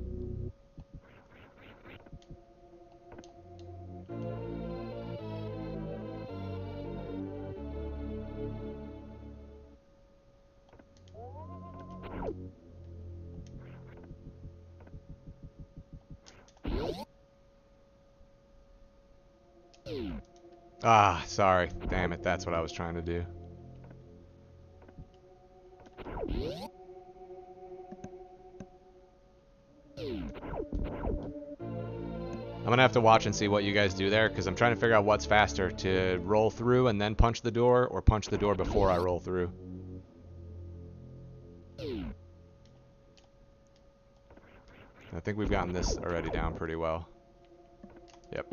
Ah, sorry. Damn it, that's what I was trying to do. I'm gonna have to watch and see what you guys do there, because I'm trying to figure out what's faster, to roll through and then punch the door, or punch the door before I roll through. I think we've gotten this already down pretty well. Yep.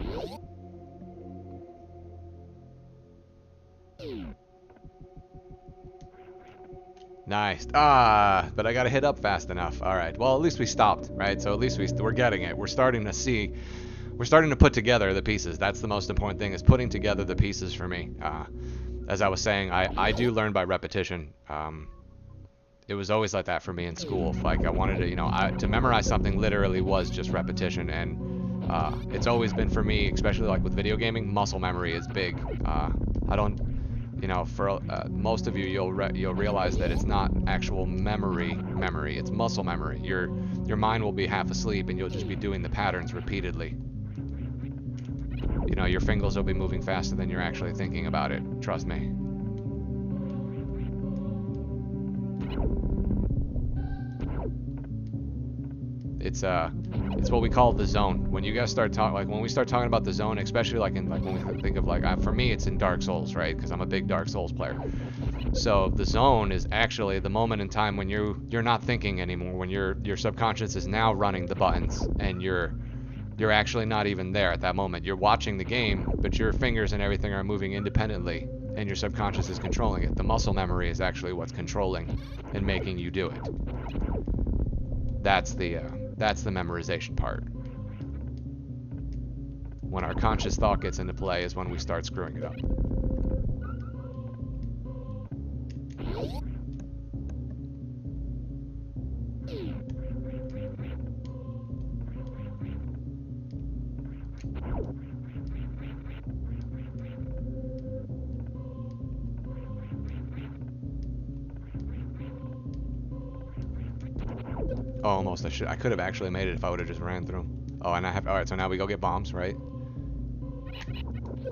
Nice. Ah, but I gotta hit up fast enough. All right. Well, at least we stopped, right? So at least we're getting it. We're starting to put together the pieces. That's the most important thing, is putting together the pieces for me. As I was saying, I do learn by repetition. It was always like that for me in school. Like I wanted to, to memorize something literally was just repetition, and it's always been for me, especially like with video gaming, muscle memory is big. I you know, for most of you, you'll realize that it's not actual memory. It's muscle memory. Your mind will be half asleep, and you'll just be doing the patterns repeatedly. You know, your fingers will be moving faster than you're actually thinking about it. Trust me. It's what we call the zone. When you guys start when we start talking about the zone, especially when we think of for me, it's in Dark Souls, right? Because I'm a big Dark Souls player. So the zone is actually the moment in time when you're not thinking anymore, when your subconscious is now running the buttons, and you're actually not even there at that moment. You're watching the game, but your fingers and everything are moving independently, and your subconscious is controlling it. The muscle memory is actually what's controlling and making you do it. That's the memorization part. When our conscious thought gets into play is when we start screwing it up. Oh, almost. I could have actually made it if I would have just ran through. Oh, and alright, so now we go get bombs, right?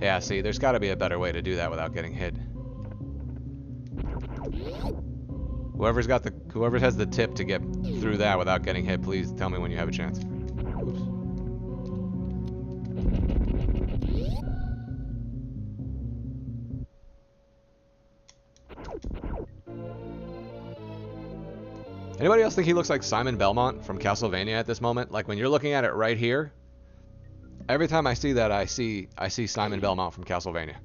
Yeah, see, there's got to be a better way to do that without getting hit. Whoever has the tip to get through that without getting hit, please tell me when you have a chance. Oops. Anybody else think he looks like Simon Belmont from Castlevania at this moment? Like when you're looking at it right here, every time I see that, I see Simon Belmont from Castlevania.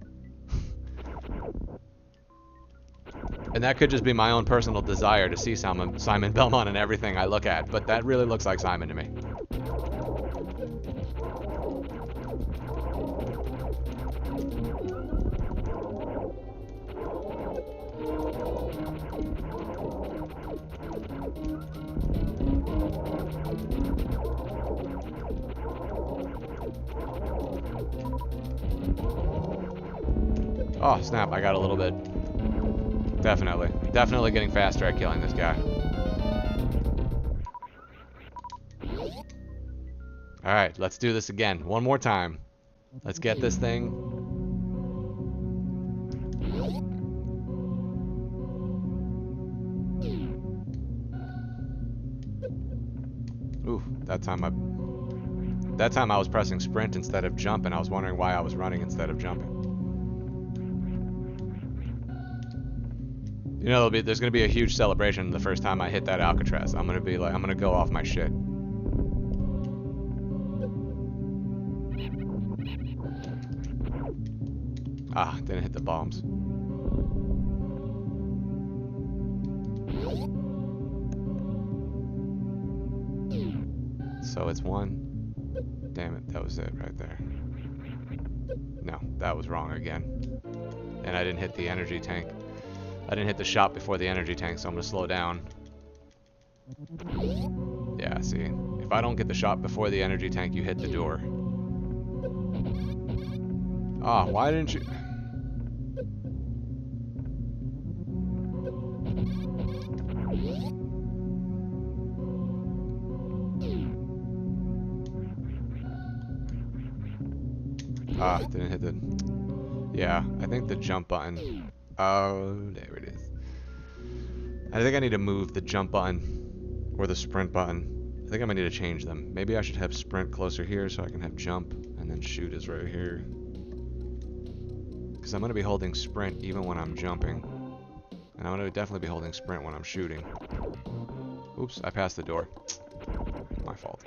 And that could just be my own personal desire to see Simon Belmont in everything I look at, but that really looks like Simon to me. Oh, snap, I got a little bit. Definitely getting faster at killing this guy. Alright, let's do this again. One more time. Let's get this thing. Ooh, that time I was pressing sprint instead of jump, and I was wondering why I was running instead of jumping. You know, there's gonna be a huge celebration the first time I hit that Alcatraz. I'm gonna go off my shit. Ah, didn't hit the bombs. So it's one. Damn it, that was it right there. No, that was wrong again. And I didn't hit the energy tank. I didn't hit the shot before the energy tank, so I'm gonna slow down. Yeah, see, if I don't get the shot before the energy tank, you hit the door. Ah, why didn't you? Ah, didn't hit the... Yeah, I think the jump button... Oh, there it is. I think I need to move the jump button or the sprint button. I think I'm gonna need to change them. Maybe I should have sprint closer here so I can have jump, and then shoot is right here. Because I'm gonna be holding sprint even when I'm jumping. And I'm gonna definitely be holding sprint when I'm shooting. Oops, I passed the door. My fault.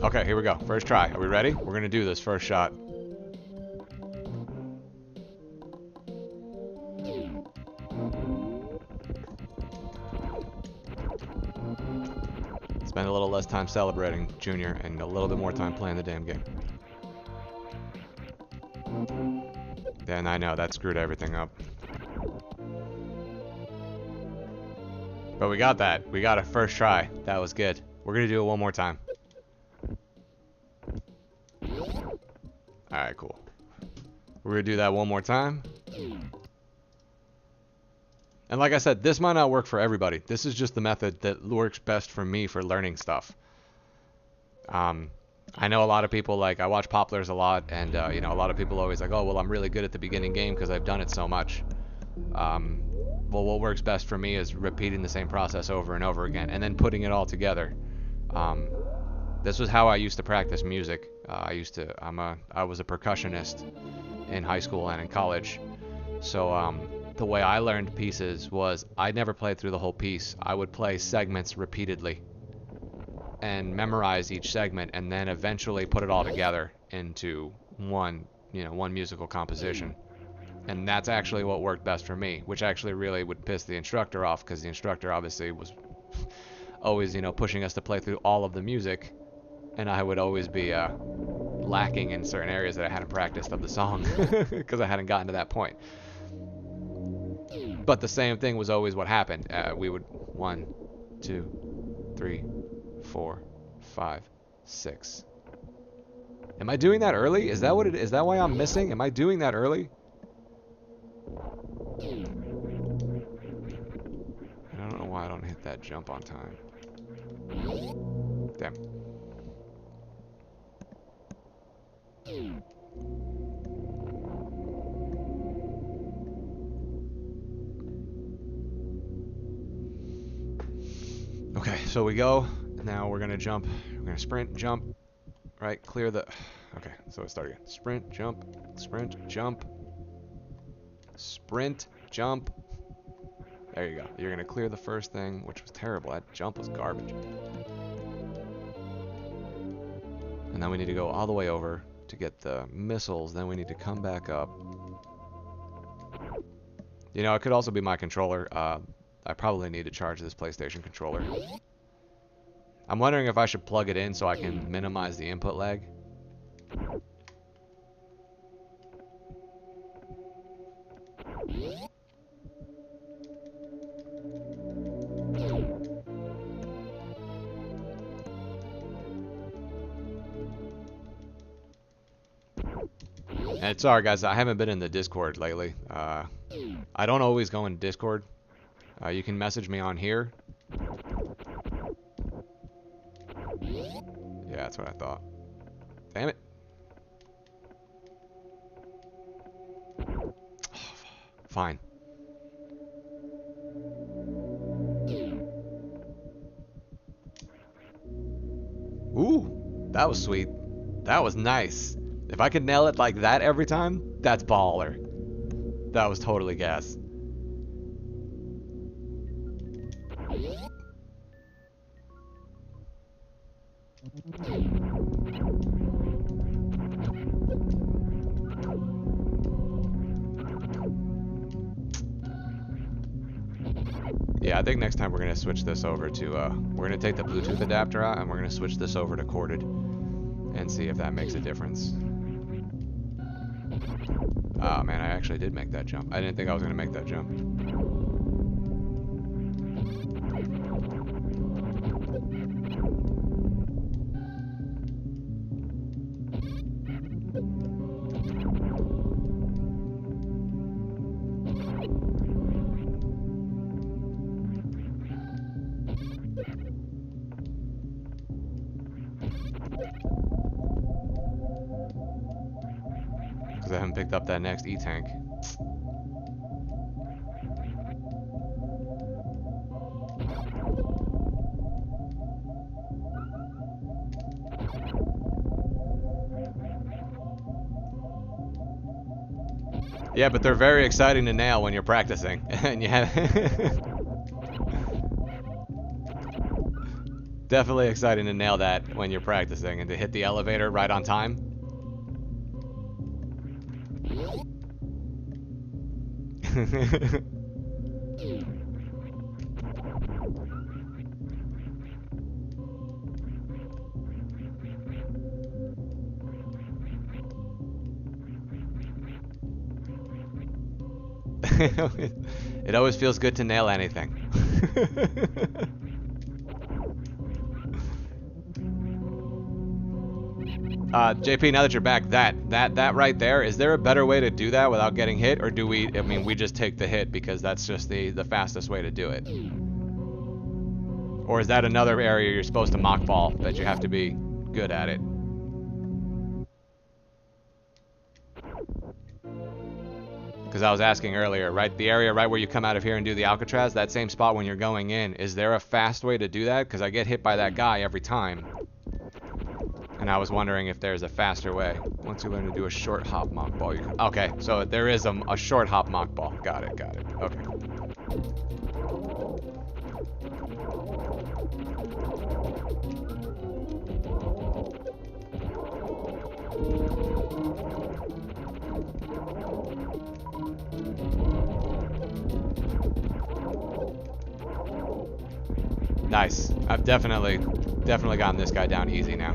Okay, here we go. First try. Are we ready? We're gonna do this first shot. Spend a little less time celebrating, Junior, and a little bit more time playing the damn game. Then I know, that screwed everything up. But we got that. We got it first try. That was good. We're gonna do it one more time. Alright, cool. We're gonna do that one more time. And like I said, this might not work for everybody. This is just the method that works best for me for learning stuff. I know a lot of people, like, I watch Poplars a lot, and, you know, a lot of people always like, oh, well, I'm really good at the beginning game because I've done it so much. Well, what works best for me is repeating the same process over and over again, and then putting it all together. This was how I used to practice music. I was a percussionist in high school and in college. So, the way I learned pieces was I never played through the whole piece. I would play segments repeatedly and memorize each segment, and then eventually put it all together into one musical composition. And that's actually what worked best for me, which actually really would piss the instructor off, because the instructor obviously was always, you know, pushing us to play through all of the music, and I would always be lacking in certain areas that I hadn't practiced of the song because I hadn't gotten to that point. But the same thing was always what happened. We would 1, 2, 3, 4, 5, 6. Am I doing that early? Is that what it is? Is that why I'm missing? Am I doing that early? I don't know why I don't hit that jump on time. Damn. Okay, so we go. Now we're gonna jump. We're gonna sprint, jump, right? Clear the. Okay, so let's start again. Sprint, jump, sprint, jump, sprint, jump. There you go. You're gonna clear the first thing, which was terrible. That jump was garbage. And then we need to go all the way over to get the missiles. Then we need to come back up. You know, it could also be my controller. I probably need to charge this PlayStation controller. I'm wondering if I should plug it in so I can minimize the input lag. And sorry guys, I haven't been in the Discord lately. I don't always go in Discord. You can message me on here. Yeah, that's what I thought. Damn it. Fine. Ooh, that was sweet. That was nice. If I could nail it like that every time, that's baller. That was totally gas. Yeah, I think next time we're going to switch this over to, we're going to take the Bluetooth adapter out and we're going to switch this over to corded and see if that makes a difference. Oh man, I actually did make that jump. I didn't think I was going to make that jump. I haven't picked up that next E-tank. Yeah, but they're very exciting to nail when you're practicing. And you have definitely exciting to nail that when you're practicing and to hit the elevator right on time. It always feels good to nail anything. JP, now that you're back, that right there, is there a better way to do that without getting hit, or do we? I mean, we just take the hit because that's just the fastest way to do it. Or is that another area you're supposed to mock ball that you have to be good at it? Because I was asking earlier, right? The area right where you come out of here and do the Alcatraz, that same spot when you're going in, is there a fast way to do that? Because I get hit by that guy every time. And I was wondering if there's a faster way. Once you learn to do a short hop mock ball, you can... Okay, so there is a short hop mock ball. Got it, got it. Okay. Nice. I've definitely gotten this guy down easy now.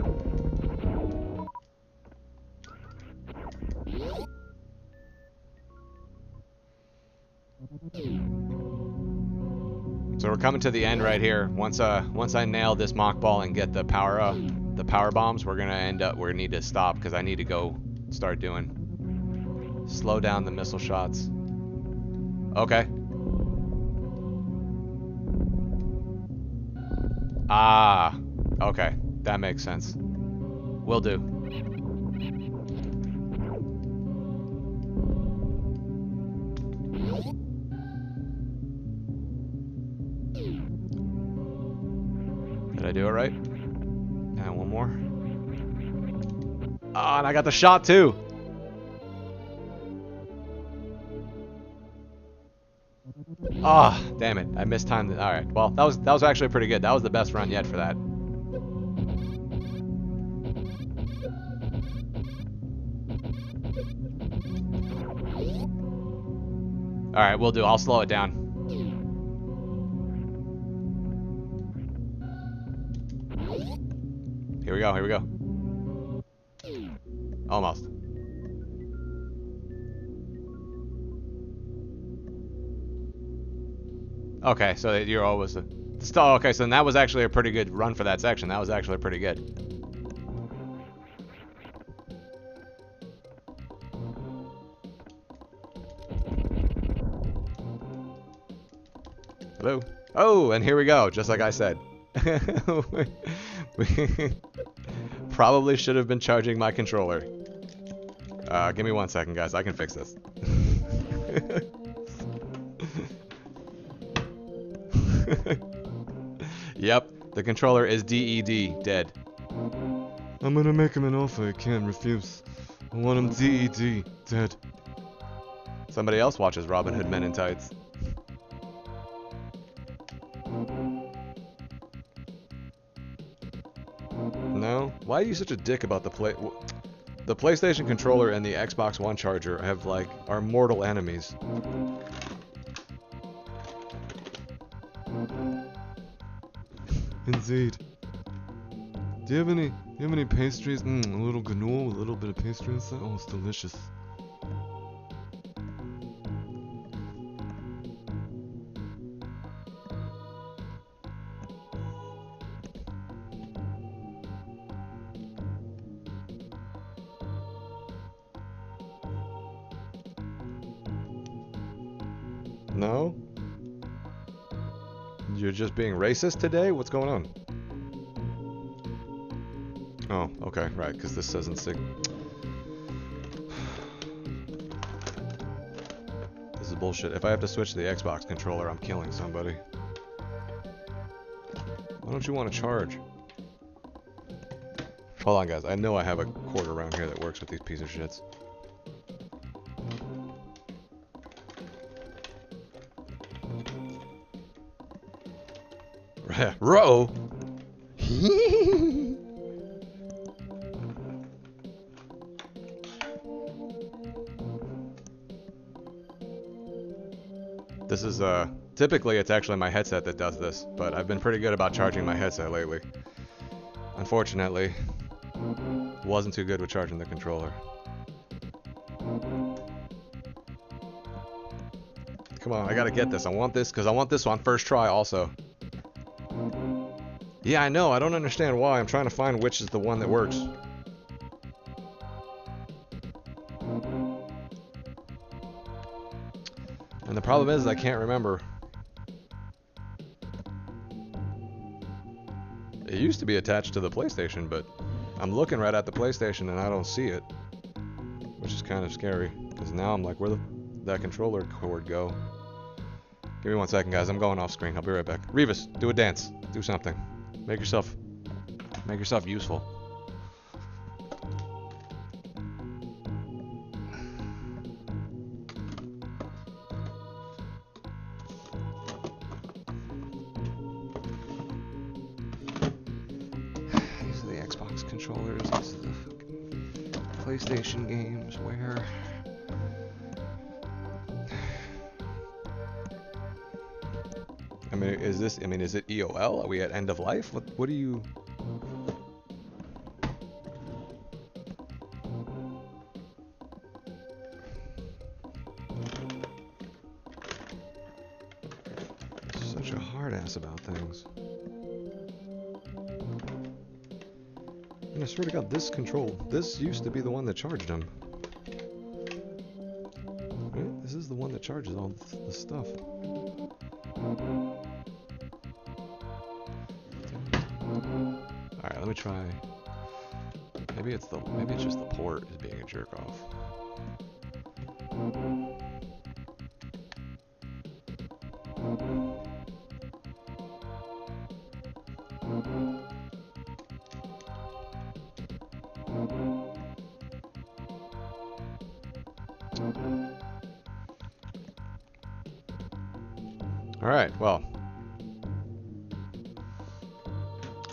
So we're coming to the end right here. Once I nail this mock ball and get the power bombs, we're gonna need to stop because I need to go start doing. Slow down the missile shots. Okay. Ah, okay. That makes sense. Will do. Did I do it right? And one more. Ah, and I got the shot too. Ah, oh, damn it. I mistimed it. Alright, well, that was actually pretty good. That was the best run yet for that. Alright, we'll do. I'll slow it down. Here we go, here we go. Almost. Okay, so you're always okay, so then that was actually a pretty good run for that section. That was actually pretty good. Hello. Oh, and here we go, just like I said. We probably should have been charging my controller. Give me 1 second, guys. I can fix this. Yep, the controller is DED, dead. I'm gonna make him an offer I can't refuse. I want him DED, dead. Somebody else watches Robin Hood Men in Tights. No? Why are you such a dick about the PlayStation controller and the Xbox One charger are mortal enemies. Indeed. Do you have any pastries? A little granola with a little bit of pastry inside. Oh, it's delicious. No? You're just being racist today? What's going on? Oh, okay, right, because this says This is bullshit. If I have to switch to the Xbox controller, I'm killing somebody. Why don't you want to charge? Hold on, guys. I know I have a cord around here that works with these pieces of shits. Row? This is, typically it's actually my headset that does this, but I've been pretty good about charging my headset lately. Unfortunately, wasn't too good with charging the controller. Come on, I gotta get this. I want this because I want this on first try also. Yeah, I know. I don't understand why. I'm trying to find which is the one that works. And the problem is I can't remember. It used to be attached to the PlayStation, but I'm looking right at the PlayStation and I don't see it. Which is kind of scary, because now I'm like, where did that controller cord go? Give me 1 second, guys. I'm going off screen. I'll be right back. Revis, do a dance. Do something. Make yourself useful. These are the Xbox controllers. This is the PlayStation games. Where? I mean, is it EOL? Are we at end of life? What do you... Such a hard ass about things. And I swear to God, this used to be the one that charged them. Right? This is the one that charges all the stuff. Alright, let me try. Maybe it's just the port is being a jerk off. Alright, well,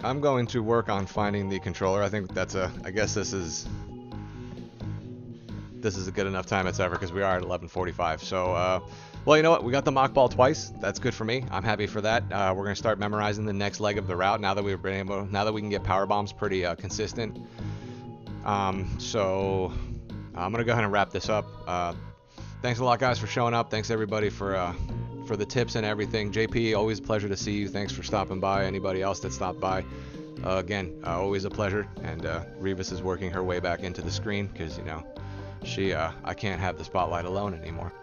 I'm going to work on finding the controller. I think that's I guess this is a good enough time as ever, because we are at 11:45. So, well, you know what? We got the mock ball twice. That's good for me. I'm happy for that. We're gonna start memorizing the next leg of the route now that now that we can get power bombs pretty consistent. So I'm gonna go ahead and wrap this up. Thanks a lot, guys, for showing up. Thanks everybody for the tips and everything. JP, always a pleasure to see you. Thanks for stopping by. Anybody else that stopped by, again, always a pleasure. And Revis is working her way back into the screen because, you know, I can't have the spotlight alone anymore.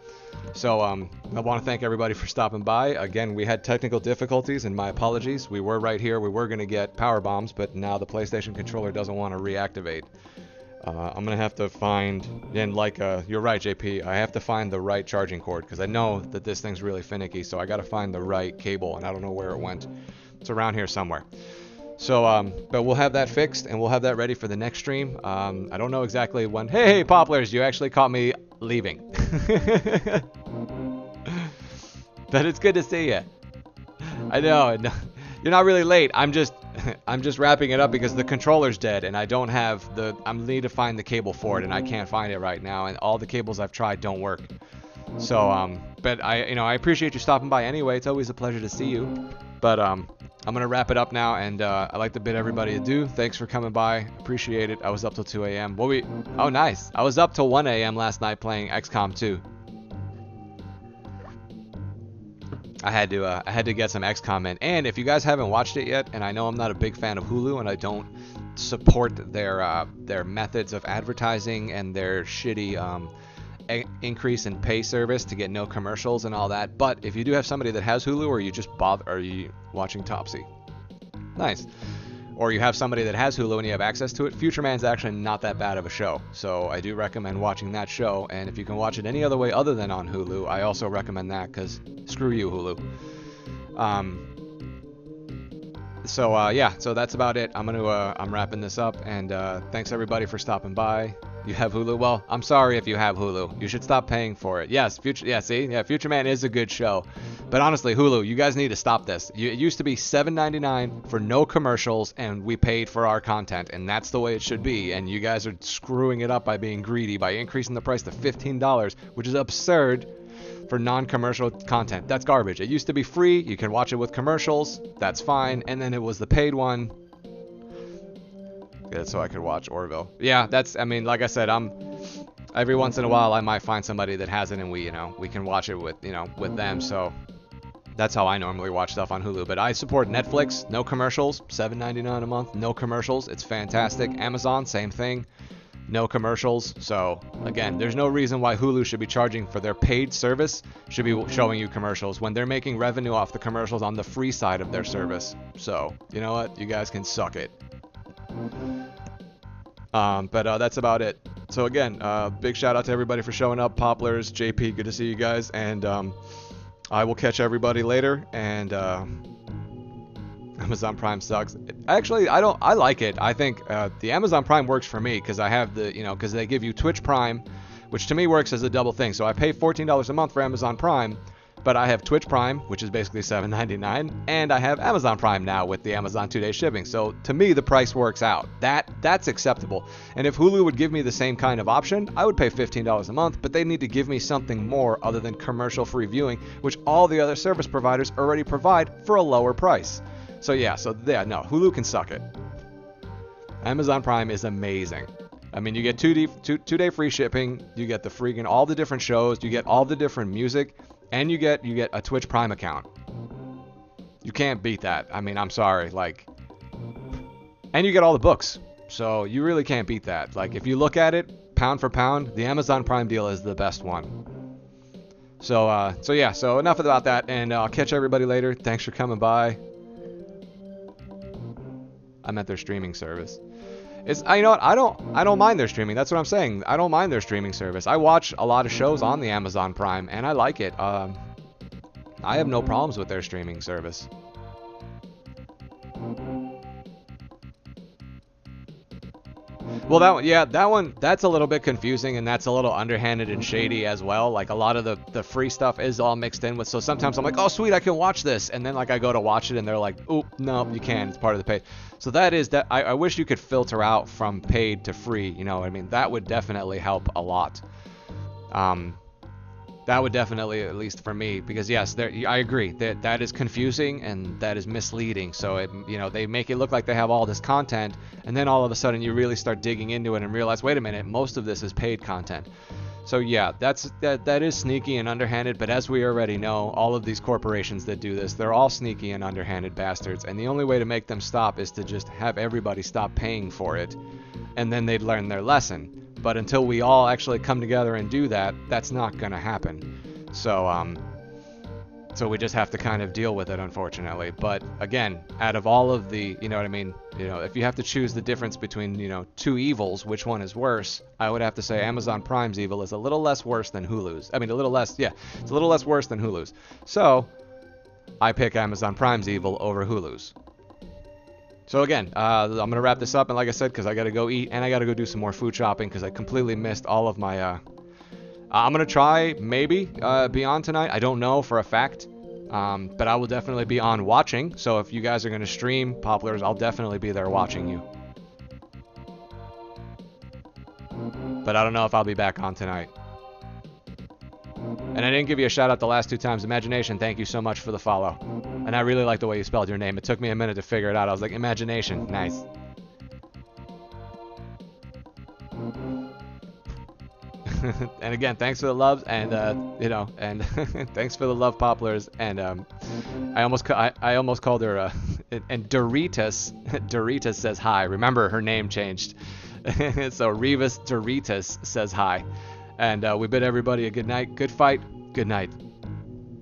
So I want to thank everybody for stopping by. Again, we had technical difficulties, and my apologies. We were right here. We were going to get power bombs, but now the PlayStation controller doesn't want to reactivate. I'm going to have to find, and like, you're right, JP, I have to find the right charging cord, because I know that this thing's really finicky, so I got to find the right cable, and I don't know where it went. It's around here somewhere. So, but we'll have that fixed, and we'll have that ready for the next stream. I don't know exactly when. Hey, Poplars, you actually caught me leaving. But it's good to see you. I know, you're not really late. I'm just wrapping it up because the controller's dead and I don't have I need to find the cable for it, and I can't find it right now, and all the cables I've tried don't work. So, but I appreciate you stopping by anyway. It's always a pleasure to see you. But I'm gonna wrap it up now, and I'd like to bid everybody adieu. Thanks for coming by. Appreciate it. I was up till 2 a.m. Oh, nice. I was up till 1 a.m. last night playing XCOM 2. I had to get some XCOM in. And if you guys haven't watched it yet, and I know I'm not a big fan of Hulu, and I don't support their methods of advertising and their shitty increase in pay service to get no commercials and all that. But if you do have somebody that has Hulu, or are you watching Topsy? Nice. Or you have somebody that has Hulu and you have access to it, Future Man's actually not that bad of a show. So I do recommend watching that show. And if you can watch it any other way other than on Hulu, I also recommend that, because screw you, Hulu. Yeah, so that's about it. I'm wrapping this up, and thanks everybody for stopping by. You have Hulu? Well, I'm sorry if you have Hulu. You should stop paying for it. Yes, Future Man is a good show. But honestly, Hulu, you guys need to stop this. It used to be $7.99 for no commercials, and we paid for our content, and that's the way it should be. And you guys are screwing it up by being greedy, by increasing the price to $15, which is absurd for non-commercial content. That's garbage. It used to be free. You can watch it with commercials. That's fine. And then it was the paid one. Good, so I could watch Orville. Yeah, like I said, every once in a while I might find somebody that has it, and we can watch it with with them. So that's how I normally watch stuff on Hulu. But I support Netflix, no commercials, $7.99 a month, no commercials. It's fantastic. Amazon, same thing, no commercials. So again, there's no reason why Hulu should be charging for their paid service, should be showing you commercials when they're making revenue off the commercials on the free side of their service. So you know what, you guys can suck it. But that's about it. So again, big shout out to everybody for showing up. Poplars, JP, good to see you guys, and I will catch everybody later. And Amazon Prime sucks. Actually, I like it. I think the Amazon Prime works for me because I have the, because they give you Twitch Prime, which to me works as a double thing. So I pay $14 a month for Amazon Prime, but I have Twitch Prime, which is basically $7.99, and I have Amazon Prime now with the Amazon 2-day shipping. So to me, the price works out. That's acceptable. And if Hulu would give me the same kind of option, I would pay $15 a month, but they need to give me something more other than commercial-free viewing, which all the other service providers already provide for a lower price. So yeah, no, Hulu can suck it. Amazon Prime is amazing. I mean, you get two-day free shipping, you get the freaking all the different shows, you get all the different music, and you get a Twitch Prime account. You can't beat that. I mean, I'm sorry, and you get all the books. So you really can't beat that. Like, if you look at it pound for pound, the Amazon Prime deal is the best one. So yeah, so enough about that, and I'll catch everybody later. Thanks for coming by. I meant their streaming service. You know what? I don't mind their streaming. That's what I'm saying. I don't mind their streaming service. I watch a lot of shows on the Amazon Prime, and I like it. I have no problems with their streaming service. Well, that's a little bit confusing, and that's a little underhanded and shady as well. Like, a lot of the free stuff is all mixed in with, so sometimes I'm like, oh sweet, I can watch this, and then like I go to watch it and they're like, oop, no, you can't, it's part of the pay. So I wish you could filter out from paid to free, you know what I mean? That would definitely help a lot. That would definitely, at least for me, because yes, I agree that is confusing and that is misleading. So they make it look like they have all this content, and then all of a sudden you really start digging into it and realize, wait a minute, most of this is paid content. So yeah, that is sneaky and underhanded. But as we already know, all of these corporations that do this, they're all sneaky and underhanded bastards. And the only way to make them stop is to just have everybody stop paying for it, and then they'd learn their lesson. But until we all actually come together and do that, that's not going to happen. So we just have to kind of deal with it, unfortunately. But again, out of all of the, you know what I mean, if you have to choose the difference between, two evils, which one is worse, I would have to say Amazon Prime's evil is a little less worse than Hulu's. I mean, it's a little less worse than Hulu's. So I pick Amazon Prime's evil over Hulu's. So again, I'm going to wrap this up, and like I said, because I got to go eat, and I got to go do some more food shopping, because I completely missed all of my, I'm going to try, maybe, be on tonight. I don't know for a fact, but I will definitely be on watching. So if you guys are going to stream Poplars, I'll definitely be there watching you. But I don't know if I'll be back on tonight. And I didn't give you a shout out the last 2 times. Imagination, thank you so much for the follow. And I really like the way you spelled your name. It took me a minute to figure it out. I was like, Imagination, nice. And again, thanks for the loves, and and thanks for the love, Poplars. And I almost called her. And Doritas says hi. Remember, her name changed. So Revis Doritas says hi. And we bid everybody a good night, good fight, good night.